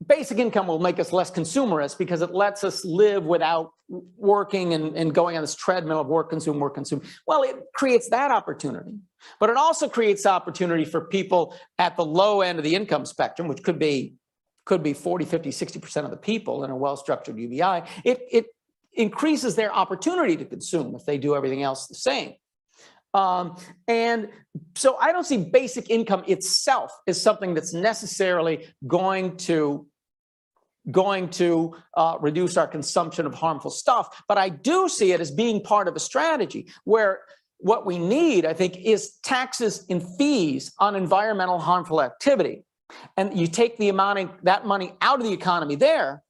basic income will make us less consumerist because it lets us live without working and going on this treadmill of work, consume, work, consume. Well, it creates that opportunity, but it also creates opportunity for people at the low end of the income spectrum, which could be 40, 50, 60% of the people in a well-structured UBI. increases their opportunity to consume if they do everything else the same. And so I don't see basic income itself as something that's necessarily going to reduce our consumption of harmful stuff, but I do see it as being part of a strategy where what we need, I think, is taxes and fees on environmental harmful activity. And you take that money out of the economy there,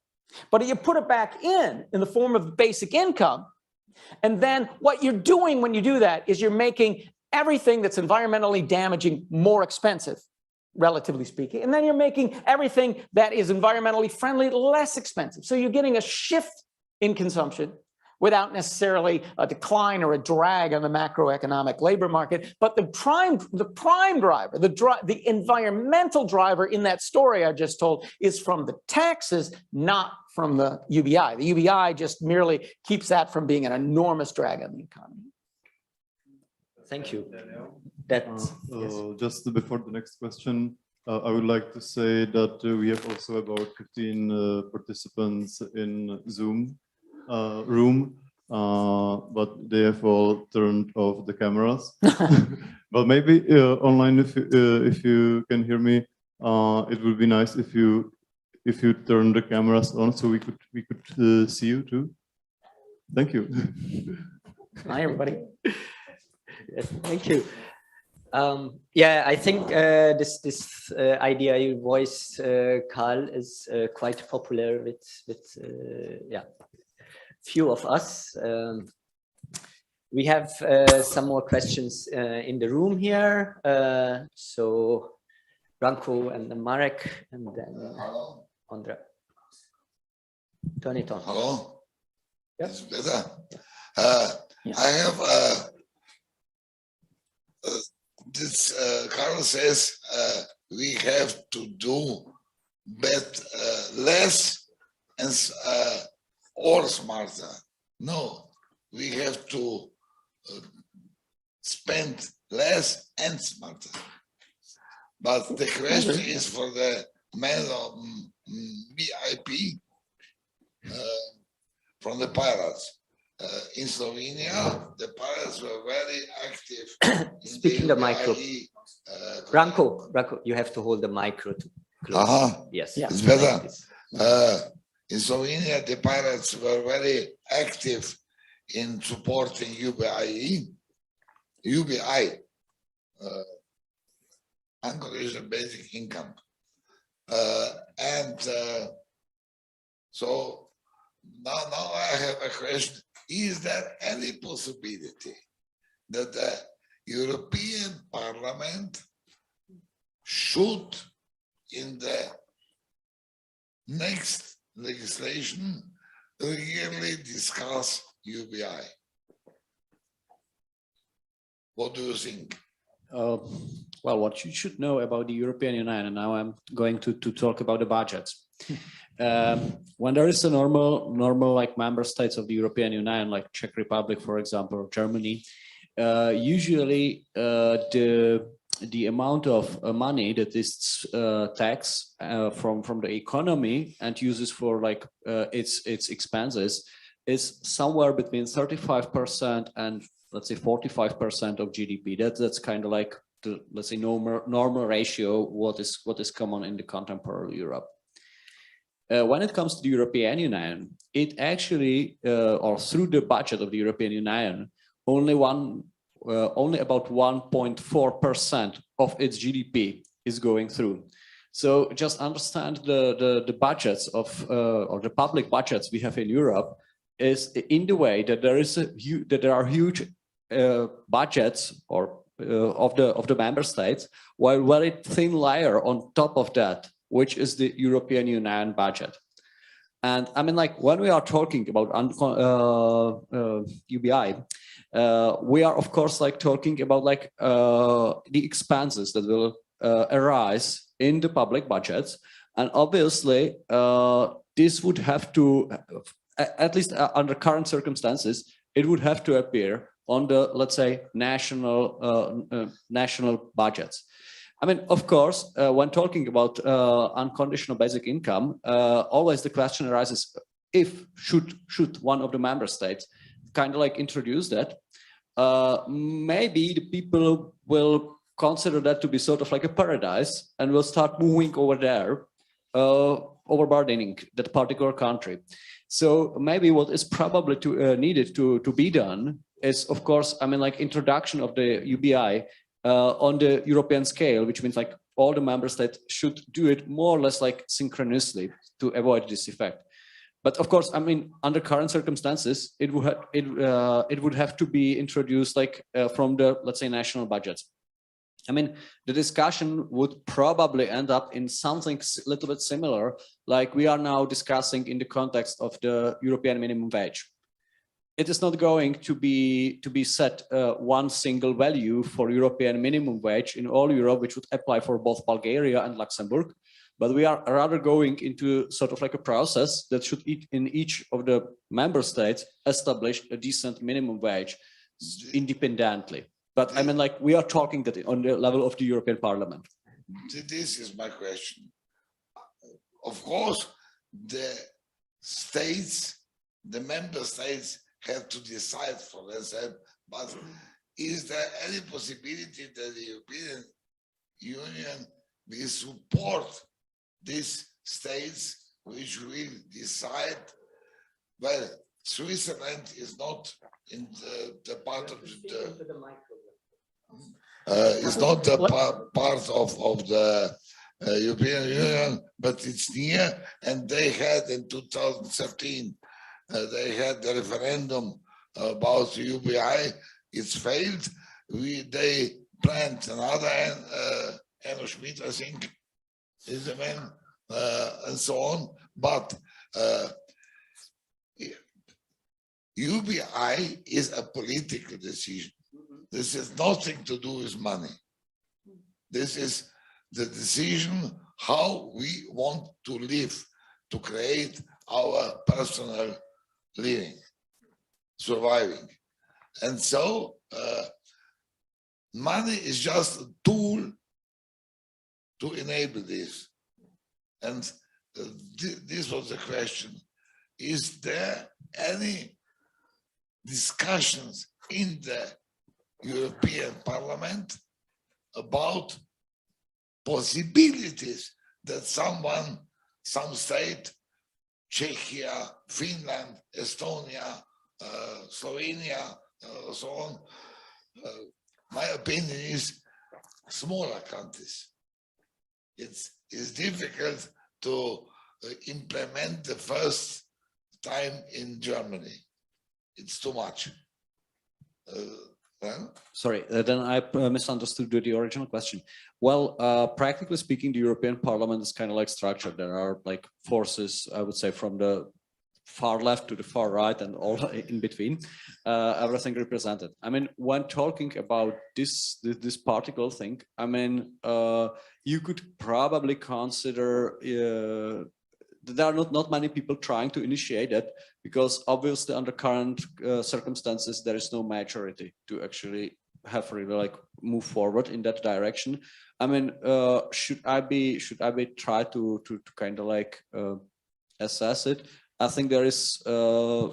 but you put it back in the form of basic income. And then what you're doing when you do that is you're making everything that's environmentally damaging more expensive, relatively speaking. And then you're making everything that is environmentally friendly less expensive. So you're getting a shift in consumption without necessarily a decline or a drag on the macroeconomic labor market. But the prime driver, the environmental driver in that story I just told is from the taxes, not from the UBI. The UBI just merely keeps that from being an enormous drag on the economy. Thank you. Yes. Just before the next question, I would like to say that we have also about 15 participants in Zoom room, but they have all turned off the cameras. But maybe online, if you can hear me, it would be nice if you turn the cameras on so we could see you too. Thank you. Hi, everybody. Yes, thank you. Yeah, I think this idea you voiced, Karl, is quite popular with few of us. We have some more questions in the room here. So Branko and then Marek, and then Andra. Turn it on. Hello? Yep. It's better. Yeah. I have this Karl says we have to do less and or smarter. No, we have to spend less and smarter. But the question is for the man of VIP from the pirates. In Slovenia, the pirates were very active. Speaking the micro. Branko, you have to hold the micro to close. Yes. Yeah. It's better. Like this. In Slovenia, the pirates were very active in supporting UBI, unconditional basic income. So now I have a question. Is there any possibility that the European Parliament should, in the next legislation, regularly discuss UBI? What do you think? Well, what you should know about the European Union, and now I'm going to talk about the budgets. When there is a normal like member states of the European Union, like Czech Republic, for example, or Germany, usually the amount of money that is tax from the economy and uses for like its expenses is somewhere between 35% and let's say 45% of GDP. That's kind of like the, let's say, normal ratio what is common in the contemporary Europe. When it comes to the European Union, it actually, or through the budget of the European Union, only about 1.4% of its GDP is going through. So just understand the budgets of or the public budgets we have in Europe is in the way that there are huge budgets or of the member states, while very thin layer on top of that, which is the European Union budget. And I mean, like when we are talking about UBI, we are of course like talking about like the expenses that will arise in the public budgets, and obviously this would have to, at least under current circumstances, it would have to appear on the, let's say, national budgets. I mean, of course, when talking about unconditional basic income, always the question arises, if should one of the member states kind of like introduce that, maybe the people will consider that to be sort of like a paradise and will start moving over there, overburdening that particular country. So maybe what is probably needed to be done is, of course, I mean, like introduction of the UBI on the European scale, which means like all the member states should do it more or less like synchronously to avoid this effect. But of course, I mean, under current circumstances, it would have to be introduced like from the, let's say, national budgets. I mean, the discussion would probably end up in something a little bit similar, like we are now discussing in the context of the European minimum wage. It is not going to be set one single value for European minimum wage in all Europe, which would apply for both Bulgaria and Luxembourg. But we are rather going into sort of like a process that should in each of the member states establish a decent minimum wage independently. But I mean, like we are talking that on the level of the European Parliament. This is my question. Of course, the states, the member states have to decide for themselves, but is there any possibility that the European Union will support these states which will decide? Well, Switzerland is not in the part of the it's not the part of the European Union, but it's near, and they had in 2013 they had the referendum about UBI. It's failed. They planned another Anno Schmidt, I think, is the man, and so on. But UBI is a political decision. This has nothing to do with money. This is the decision how we want to live, to create our personal living, surviving. And so money is just a tool to enable this. And this was the question. Is there any discussions in the European Parliament about possibilities that some state, Czechia, Finland, Estonia, Slovenia, so on, my opinion is smaller countries. It's difficult to implement the first time in Germany. It's too much. Sorry, then I misunderstood the original question. Well, practically speaking, the European Parliament is kind of like structured. There are like forces, I would say, from the far left to the far right and all in between, everything represented. I mean, when talking about this particular thing, I mean, you could probably consider there are not many people trying to initiate it, because obviously under current circumstances there is no majority to actually have really like move forward in that direction. I mean, should I be try to kind of like assess it? I think there is a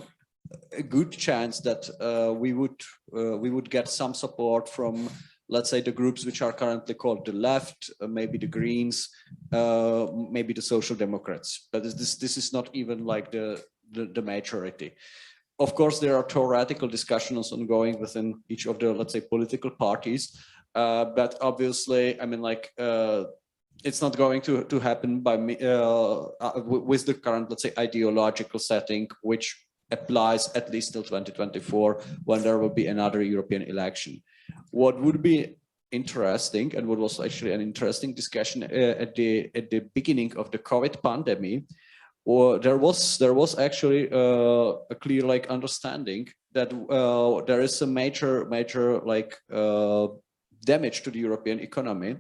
good chance that we would get some support from, let's say, the groups which are currently called the left, maybe the Greens, maybe the Social Democrats. But this is not even like the majority. Of course, there are theoretical discussions ongoing within each of the, let's say, political parties. But obviously, I mean, like, it's not going to happen by with the current, let's say, ideological setting, which applies at least till 2024, when there will be another European election. What would be interesting, and what was actually an interesting discussion at the beginning of the COVID pandemic, or there was actually a clear like understanding that there is a major like damage to the European economy,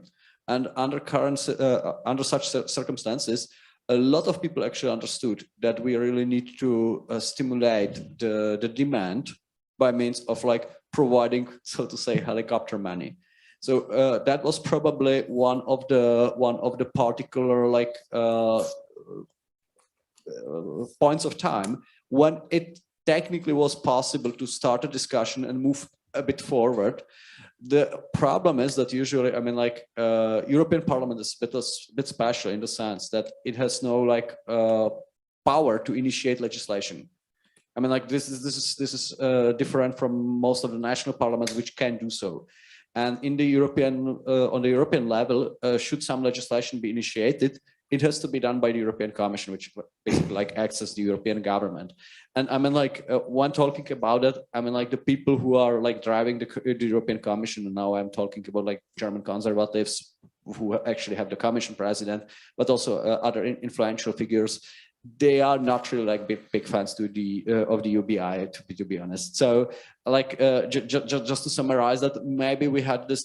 and under such circumstances, a lot of people actually understood that we really need to stimulate the demand by means of like providing, so to say, helicopter money. So that was probably one of the particular like points of time when it technically was possible to start a discussion and move a bit forward. The problem is that usually, I mean, like European Parliament is a bit special in the sense that it has no like power to initiate legislation. I mean, like this is different from most of the national parliaments, which can do so. And in the on the European level, should some legislation be initiated, it has to be done by the European Commission, which basically like acts as the European government. And I mean, like when talking about it, I mean, like the people who are like driving the European Commission, and now I'm talking about like German conservatives who actually have the Commission president, but also other influential figures. They are not really like big fans of the UBI, to be honest. So like just to summarize that, maybe we had this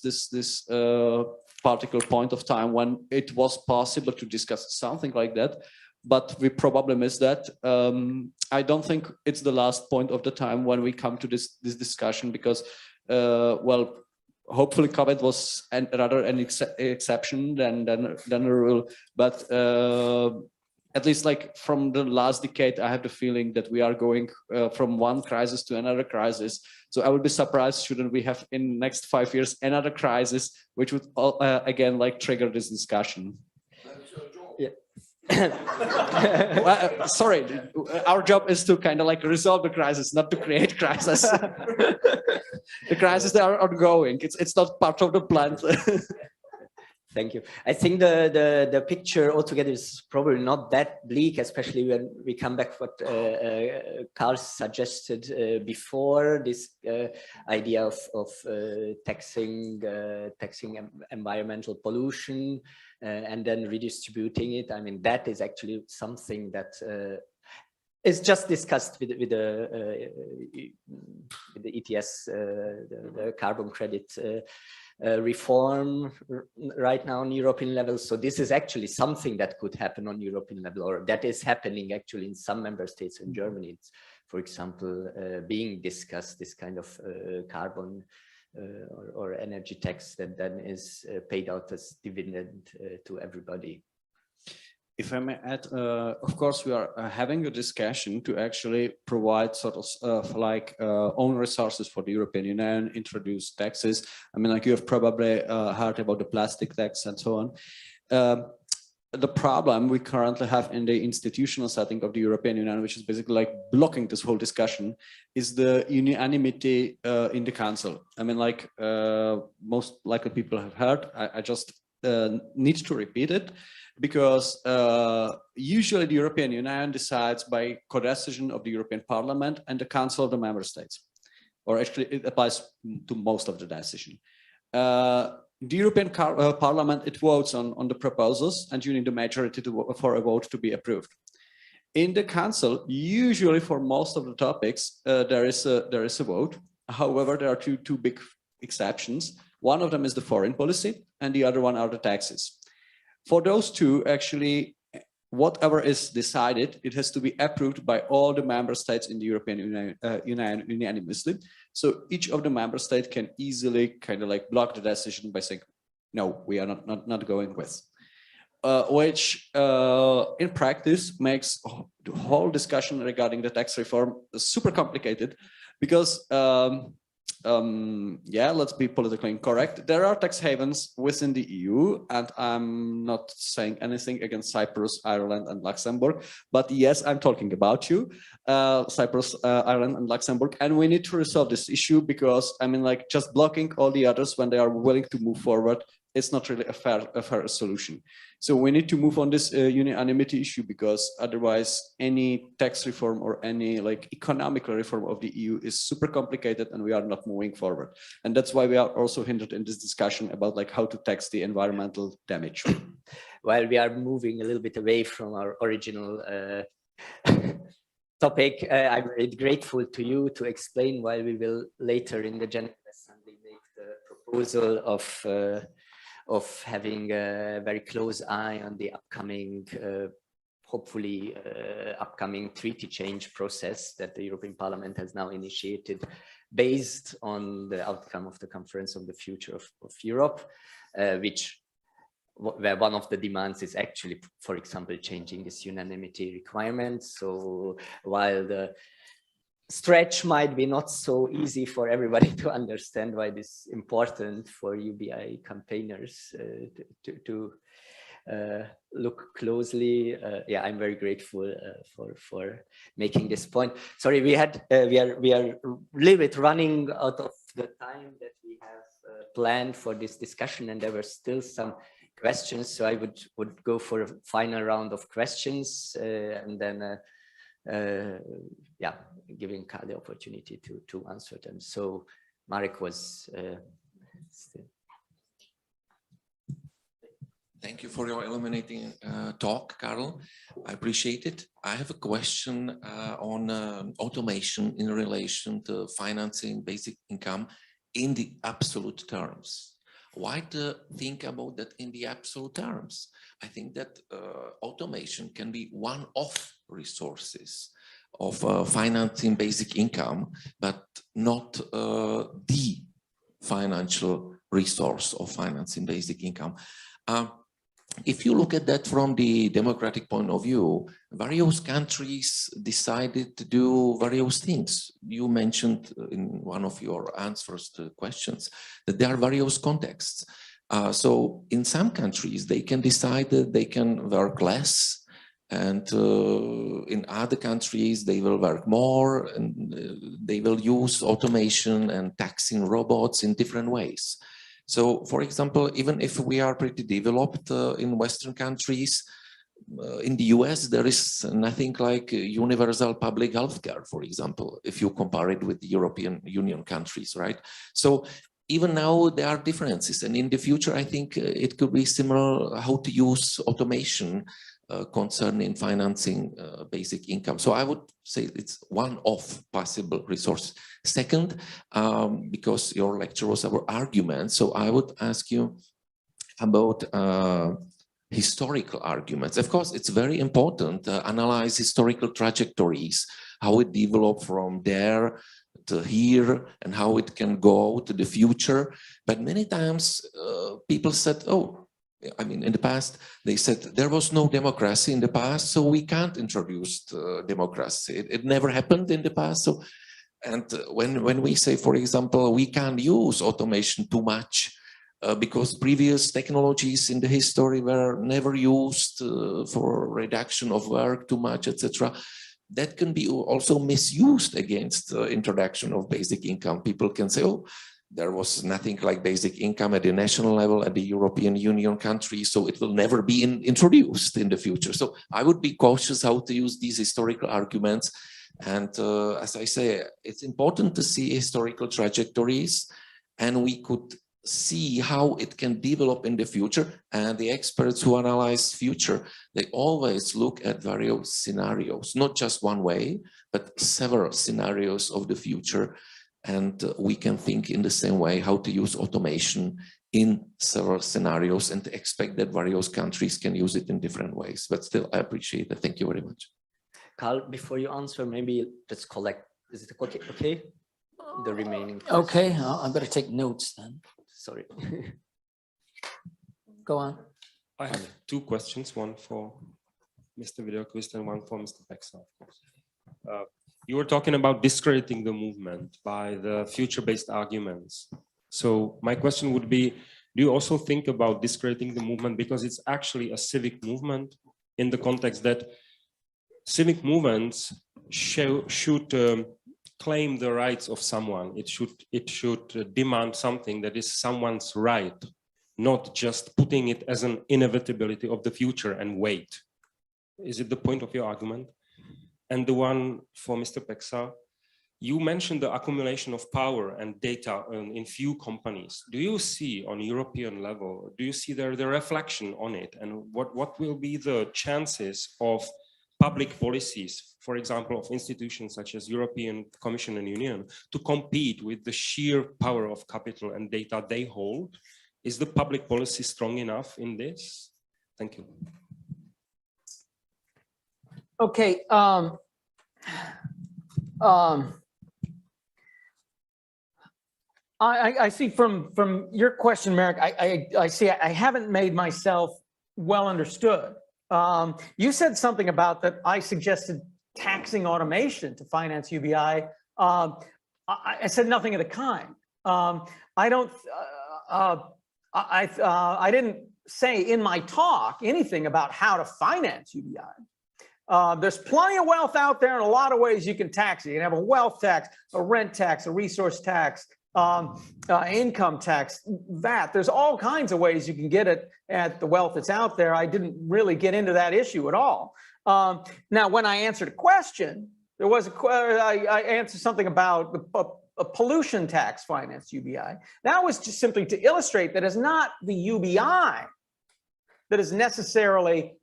particular point of time when it was possible to discuss something like that, but we probably missed that. I don't think it's the last point of the time when we come to this discussion, because well, hopefully COVID was rather an exception than a rule, but at least like from the last decade, I have the feeling that we are going from one crisis to another crisis. So I would be surprised shouldn't we have in the next 5 years another crisis, which would again like trigger this discussion. Yeah. Well, sorry, our job is to kind of like resolve the crisis, not to create crisis. The crisis they are ongoing. It's not part of the plan. Thank you. I think the picture altogether is probably not that bleak, especially when we come back what Karl suggested before, this idea of taxing environmental pollution and then redistributing it. I mean, that is actually something that is just discussed with the ETS, the carbon credit reform right now on European level. So this is actually something that could happen on European level, or that is happening actually in some member states. In Germany, it's, for example, being discussed, this kind of carbon or energy tax that then is paid out as dividend to everybody. If I may add, of course, we are having a discussion to actually provide sort of like own resources for the European Union, introduce taxes. I mean, like you have probably heard about the plastic tax and so on. The problem we currently have in the institutional setting of the European Union, which is basically like blocking this whole discussion, is the unanimity in the Council. I mean, like most likely people have heard, I just need to repeat it. Because usually the European Union decides by co-decision of the European Parliament and the Council of the Member States, or actually it applies to most of the decision. The European Parliament, it votes on the proposals, and you need a majority for a vote to be approved. In the Council, usually for most of the topics, there is a vote. However, there are two big exceptions. One of them is the foreign policy, and the other one are the taxes. For those two, actually, whatever is decided, it has to be approved by all the member states in the European Union unanimously. So each of the member states can easily kind of like block the decision by saying, no, we are not going with. Which in practice makes the whole discussion regarding the tax reform super complicated, because yeah, let's be politically incorrect. There are tax havens within the EU, and I'm not saying anything against Cyprus, Ireland, and Luxembourg. But yes, I'm talking about you, Cyprus, Ireland, and Luxembourg. And we need to resolve this issue, because I mean, like just blocking all the others when they are willing to move forward, it's not really a fair solution. So we need to move on this unanimity issue, because otherwise any tax reform or any like economic reform of the EU is super complicated and we are not moving forward. And that's why we are also hindered in this discussion about like how to tax the environmental damage. While we are moving a little bit away from our original topic, I'm very grateful to you to explain why we will later in the General Assembly make the proposal of having a very close eye on the upcoming, hopefully upcoming treaty change process that the European Parliament has now initiated based on the outcome of the Conference on the Future of Europe, which where one of the demands is actually, for example, changing this unanimity requirement. So while the stretch might be not so easy for everybody to understand why this is important for UBI campaigners to look closely. Yeah, I'm very grateful for making this point. Sorry, we are a little bit running out of the time that we have planned for this discussion, and there were still some questions. So I would go for a final round of questions, and then yeah, giving Karl the opportunity to answer them. So Marek was still. Thank you for your illuminating talk, Karl. I appreciate it. I have a question on automation in relation to financing basic income in the absolute terms. Why to think about that in the absolute terms? I think that automation can be one of resources of financing basic income, but not the financial resource of financing basic income. If you look at that from the democratic point of view, various countries decided to do various things. You mentioned in one of your answers to questions that there are various contexts. So in some countries, they can decide that they can work less, and in other countries, they will work more, and they will use automation and taxing robots in different ways. So, for example, even if we are pretty developed in Western countries, in the US, there is nothing like universal public healthcare, for example, if you compare it with the European Union countries, right? So even now there are differences, and in the future, I think it could be similar how to use automation concerning financing basic income. So I would say it's one of possible resources. Second, because your lecture was about arguments, so I would ask you about historical arguments. Of course, it's very important to analyze historical trajectories, how it developed from there to here and how it can go to the future. But many times people said, oh, I mean, in the past, they said there was no democracy in the past, so we can't introduce democracy. It never happened in the past. So, and when we say, for example, we can't use automation too much because previous technologies in the history were never used for reduction of work too much, etc. That can be also misused against the introduction of basic income. People can say, oh, there was nothing like basic income at the national level at the European Union countries, so it will never be introduced in the future. So I would be cautious how to use these historical arguments. And as I say, it's important to see historical trajectories, and we could see how it can develop in the future. And the experts who analyze future, they always look at various scenarios, not just one way, but several scenarios of the future. And we can think in the same way how to use automation in several scenarios and to expect that various countries can use it in different ways. But still, I appreciate it. Thank you very much. Karl, before you answer, maybe let's collect. Is it okay? The remaining questions. Okay, I better take notes then. Sorry. Go on. I have two questions, one for Mr. Widerquist and one for Mr. Peksa, of course. You were talking about discrediting the movement by the future-based arguments. So my question would be, do you also think about discrediting the movement because it's actually a civic movement in the context that civic movements should claim the rights of someone. It should demand something that is someone's right, not just putting it as an inevitability of the future and wait. Is it the point of your argument? And the one for Mr. Peksa, you mentioned the accumulation of power and data in few companies. Do you see on European level, do you see there the reflection on it? And what will be the chances of public policies, for example, of institutions such as European Commission and Union, to compete with the sheer power of capital and data they hold? Is the public policy strong enough in this? Thank you. Okay. I see from your question, Merrick, I see I haven't made myself well understood. You said something about that I suggested taxing automation to finance UBI. I said nothing of the kind. I didn't say in my talk anything about how to finance UBI. There's plenty of wealth out there in a lot of ways you can tax it. You can have a wealth tax, a rent tax, a resource tax, income tax, VAT. There's all kinds of ways you can get it at the wealth that's out there. I didn't really get into that issue at all. Now, when I answered a question, there was I answered something about a pollution tax finance UBI. That was just simply to illustrate that it's not the UBI that is necessarily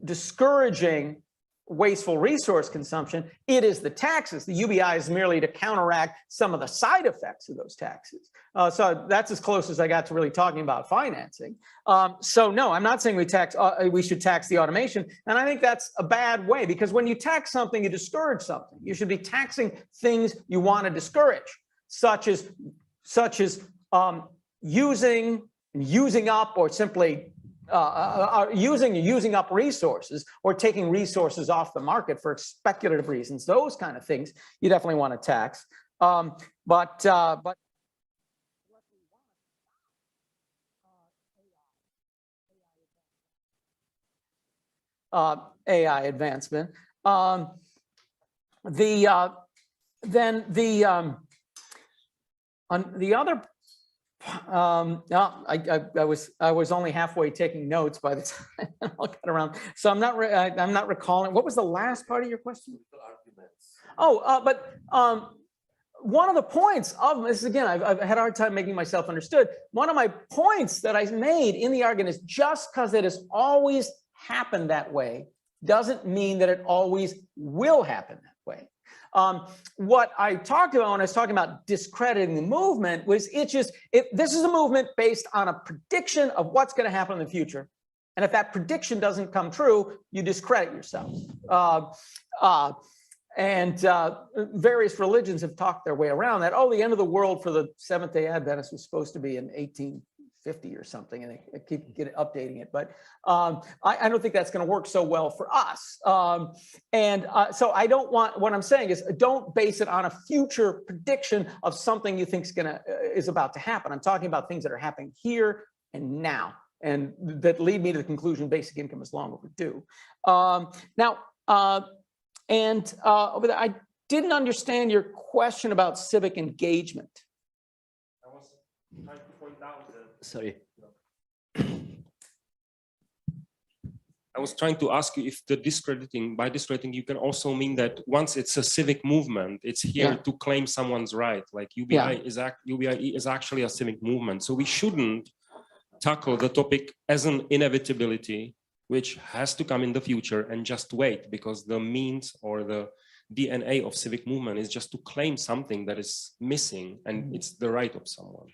discouraging wasteful resource consumption. It is the taxes. The UBI is merely to counteract some of the side effects of those taxes. So that's as close as I got to really talking about financing. So no, I'm not saying we should tax the automation. And I think that's a bad way, because when you tax something, you discourage something. You should be taxing things you want to discourage, such as using up, or simply using up resources, or taking resources off the market for speculative reasons. Those kind of things you definitely want to tax. But AI advancement. The other. I was only halfway taking notes by the time I got around, so I'm not recalling. What was the last part of your question? One of the points of this, again, I've had a hard time making myself understood. One of my points that I made in the argument is just because it has always happened that way doesn't mean that it always will happen that way. What I talked about when I was talking about discrediting the movement was this is a movement based on a prediction of what's going to happen in the future. And if that prediction doesn't come true, you discredit yourself. Various religions have talked their way around that. Oh, the end of the world for the Seventh-day Adventists was supposed to be in 1850 or something, and they keep updating it. But I don't think that's going to work so well for us. So I don't want, what I'm saying is, don't base it on a future prediction of something you think is about to happen. I'm talking about things that are happening here and now, and that lead me to the conclusion basic income is long overdue. I didn't understand your question about civic engagement. I was trying to point out that. Sorry. I was trying to ask you if by discrediting, you can also mean that once it's a civic movement, it's here to claim someone's right. Like UBI is actually a civic movement. So we shouldn't tackle the topic as an inevitability, which has to come in the future, and just wait, because the means or the DNA of civic movement is just to claim something that is missing, and it's the right of someone.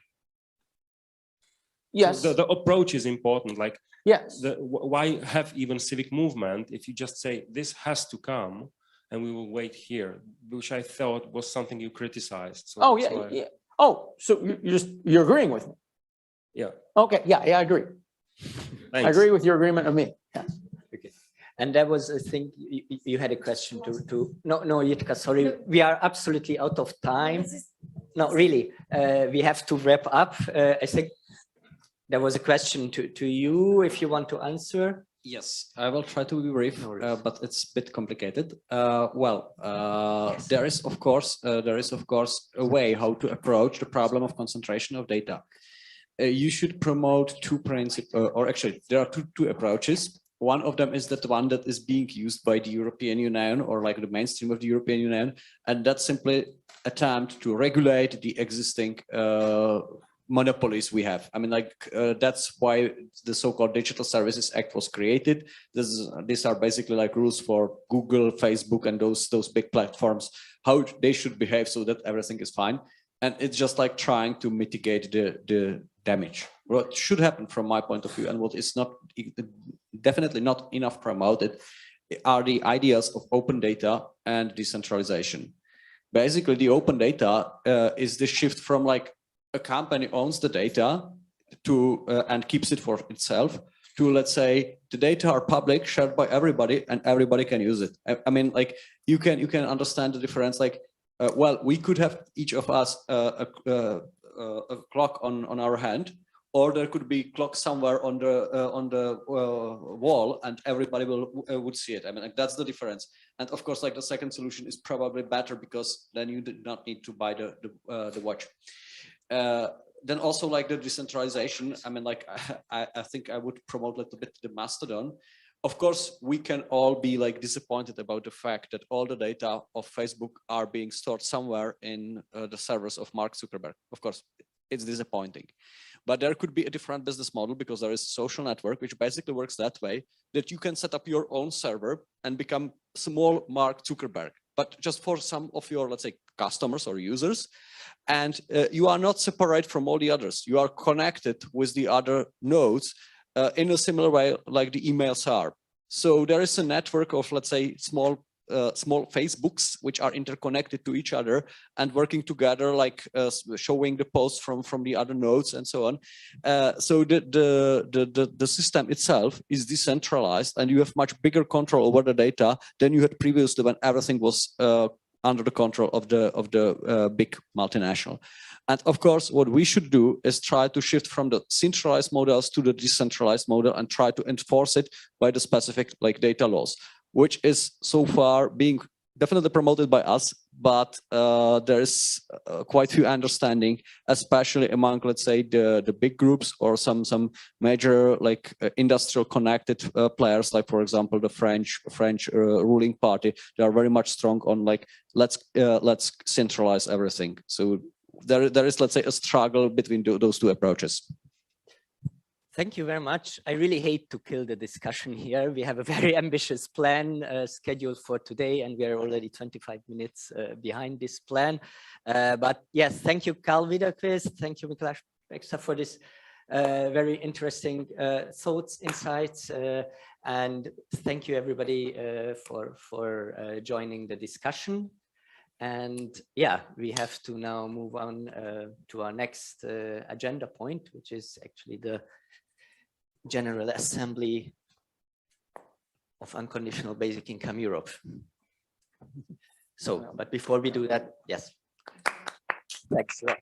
Yes. So the approach is important. Like, yes. Why have even civic movement if you just say this has to come and we will wait here, which I thought was something you criticized. So yeah. Oh, so you're agreeing with me? Yeah. Okay. Yeah, I agree. Thanks. I agree with your agreement of me. Yes. Okay. And there was, I think, you had a question to no, Jitka, sorry, we are absolutely out of time. No, really, we have to wrap up. I think there was a question to you, if you want to answer. Yes, I will try to be brief, but it's a bit complicated. Yes. There is of course a way how to approach the problem of concentration of data. You should promote two principles, or actually there are two approaches. One of them is that one that is being used by the European Union, or like the mainstream of the European Union, and that's simply attempt to regulate the existing monopolies we have. I mean, that's why the so-called Digital Services Act was created. These are basically like rules for Google, Facebook, and those big platforms, how they should behave so that everything is fine. And it's just like trying to mitigate the damage. What should happen from my point of view, and what is not definitely not enough promoted, are the ideas of open data and decentralization. Basically, the open data is the shift from like a company owns the data to and keeps it for itself, to, let's say, the data are public, shared by everybody, and everybody can use it. I mean, like, you can understand the difference. Like, well, we could have each of us a clock on our hand, or there could be clock somewhere on the wall, and everybody would see it. I mean, like, that's the difference. And of course, like, the second solution is probably better, because then you did not need to buy the watch. Then also, like, the decentralization. I mean, like, I think I would promote a little bit the Mastodon. Of course, we can all be, like, disappointed about the fact that all the data of Facebook are being stored somewhere in the servers of Mark Zuckerberg. Of course, it's disappointing. But there could be a different business model, because there is a social network which basically works that way, that you can set up your own server and become small Mark Zuckerberg, but just for some of your, let's say, customers or users. And you are not separate from all the others. You are connected with the other nodes in a similar way like the emails are. So there is a network of, let's say, small Facebooks which are interconnected to each other and working together, like showing the posts from the other nodes and so on. So the system itself is decentralized, and you have much bigger control over the data than you had previously, when everything was under the control of the big multinational. And of course, what we should do is try to shift from the centralized models to the decentralized model and try to enforce it by the specific, like, data laws, which is so far being definitely promoted by us, but there is quite few understanding, especially among, let's say, the big groups or some major, like, industrial connected players, like, for example, the French ruling party. They are very much strong on, like, let's centralize everything. So there is, let's say, a struggle between those two approaches. Thank you very much. I really hate to kill the discussion here. We have a very ambitious plan scheduled for today, and we are already 25 minutes behind this plan. But yes, thank you, Karl Widerquist. Thank you, Mikuláš Peksa, for this very interesting thoughts, insights. And thank you, everybody, for joining the discussion. And yeah, we have to now move on to our next agenda point, which is actually the General Assembly of Unconditional Basic Income Europe. So, but before we do that, yes. Thanks a lot.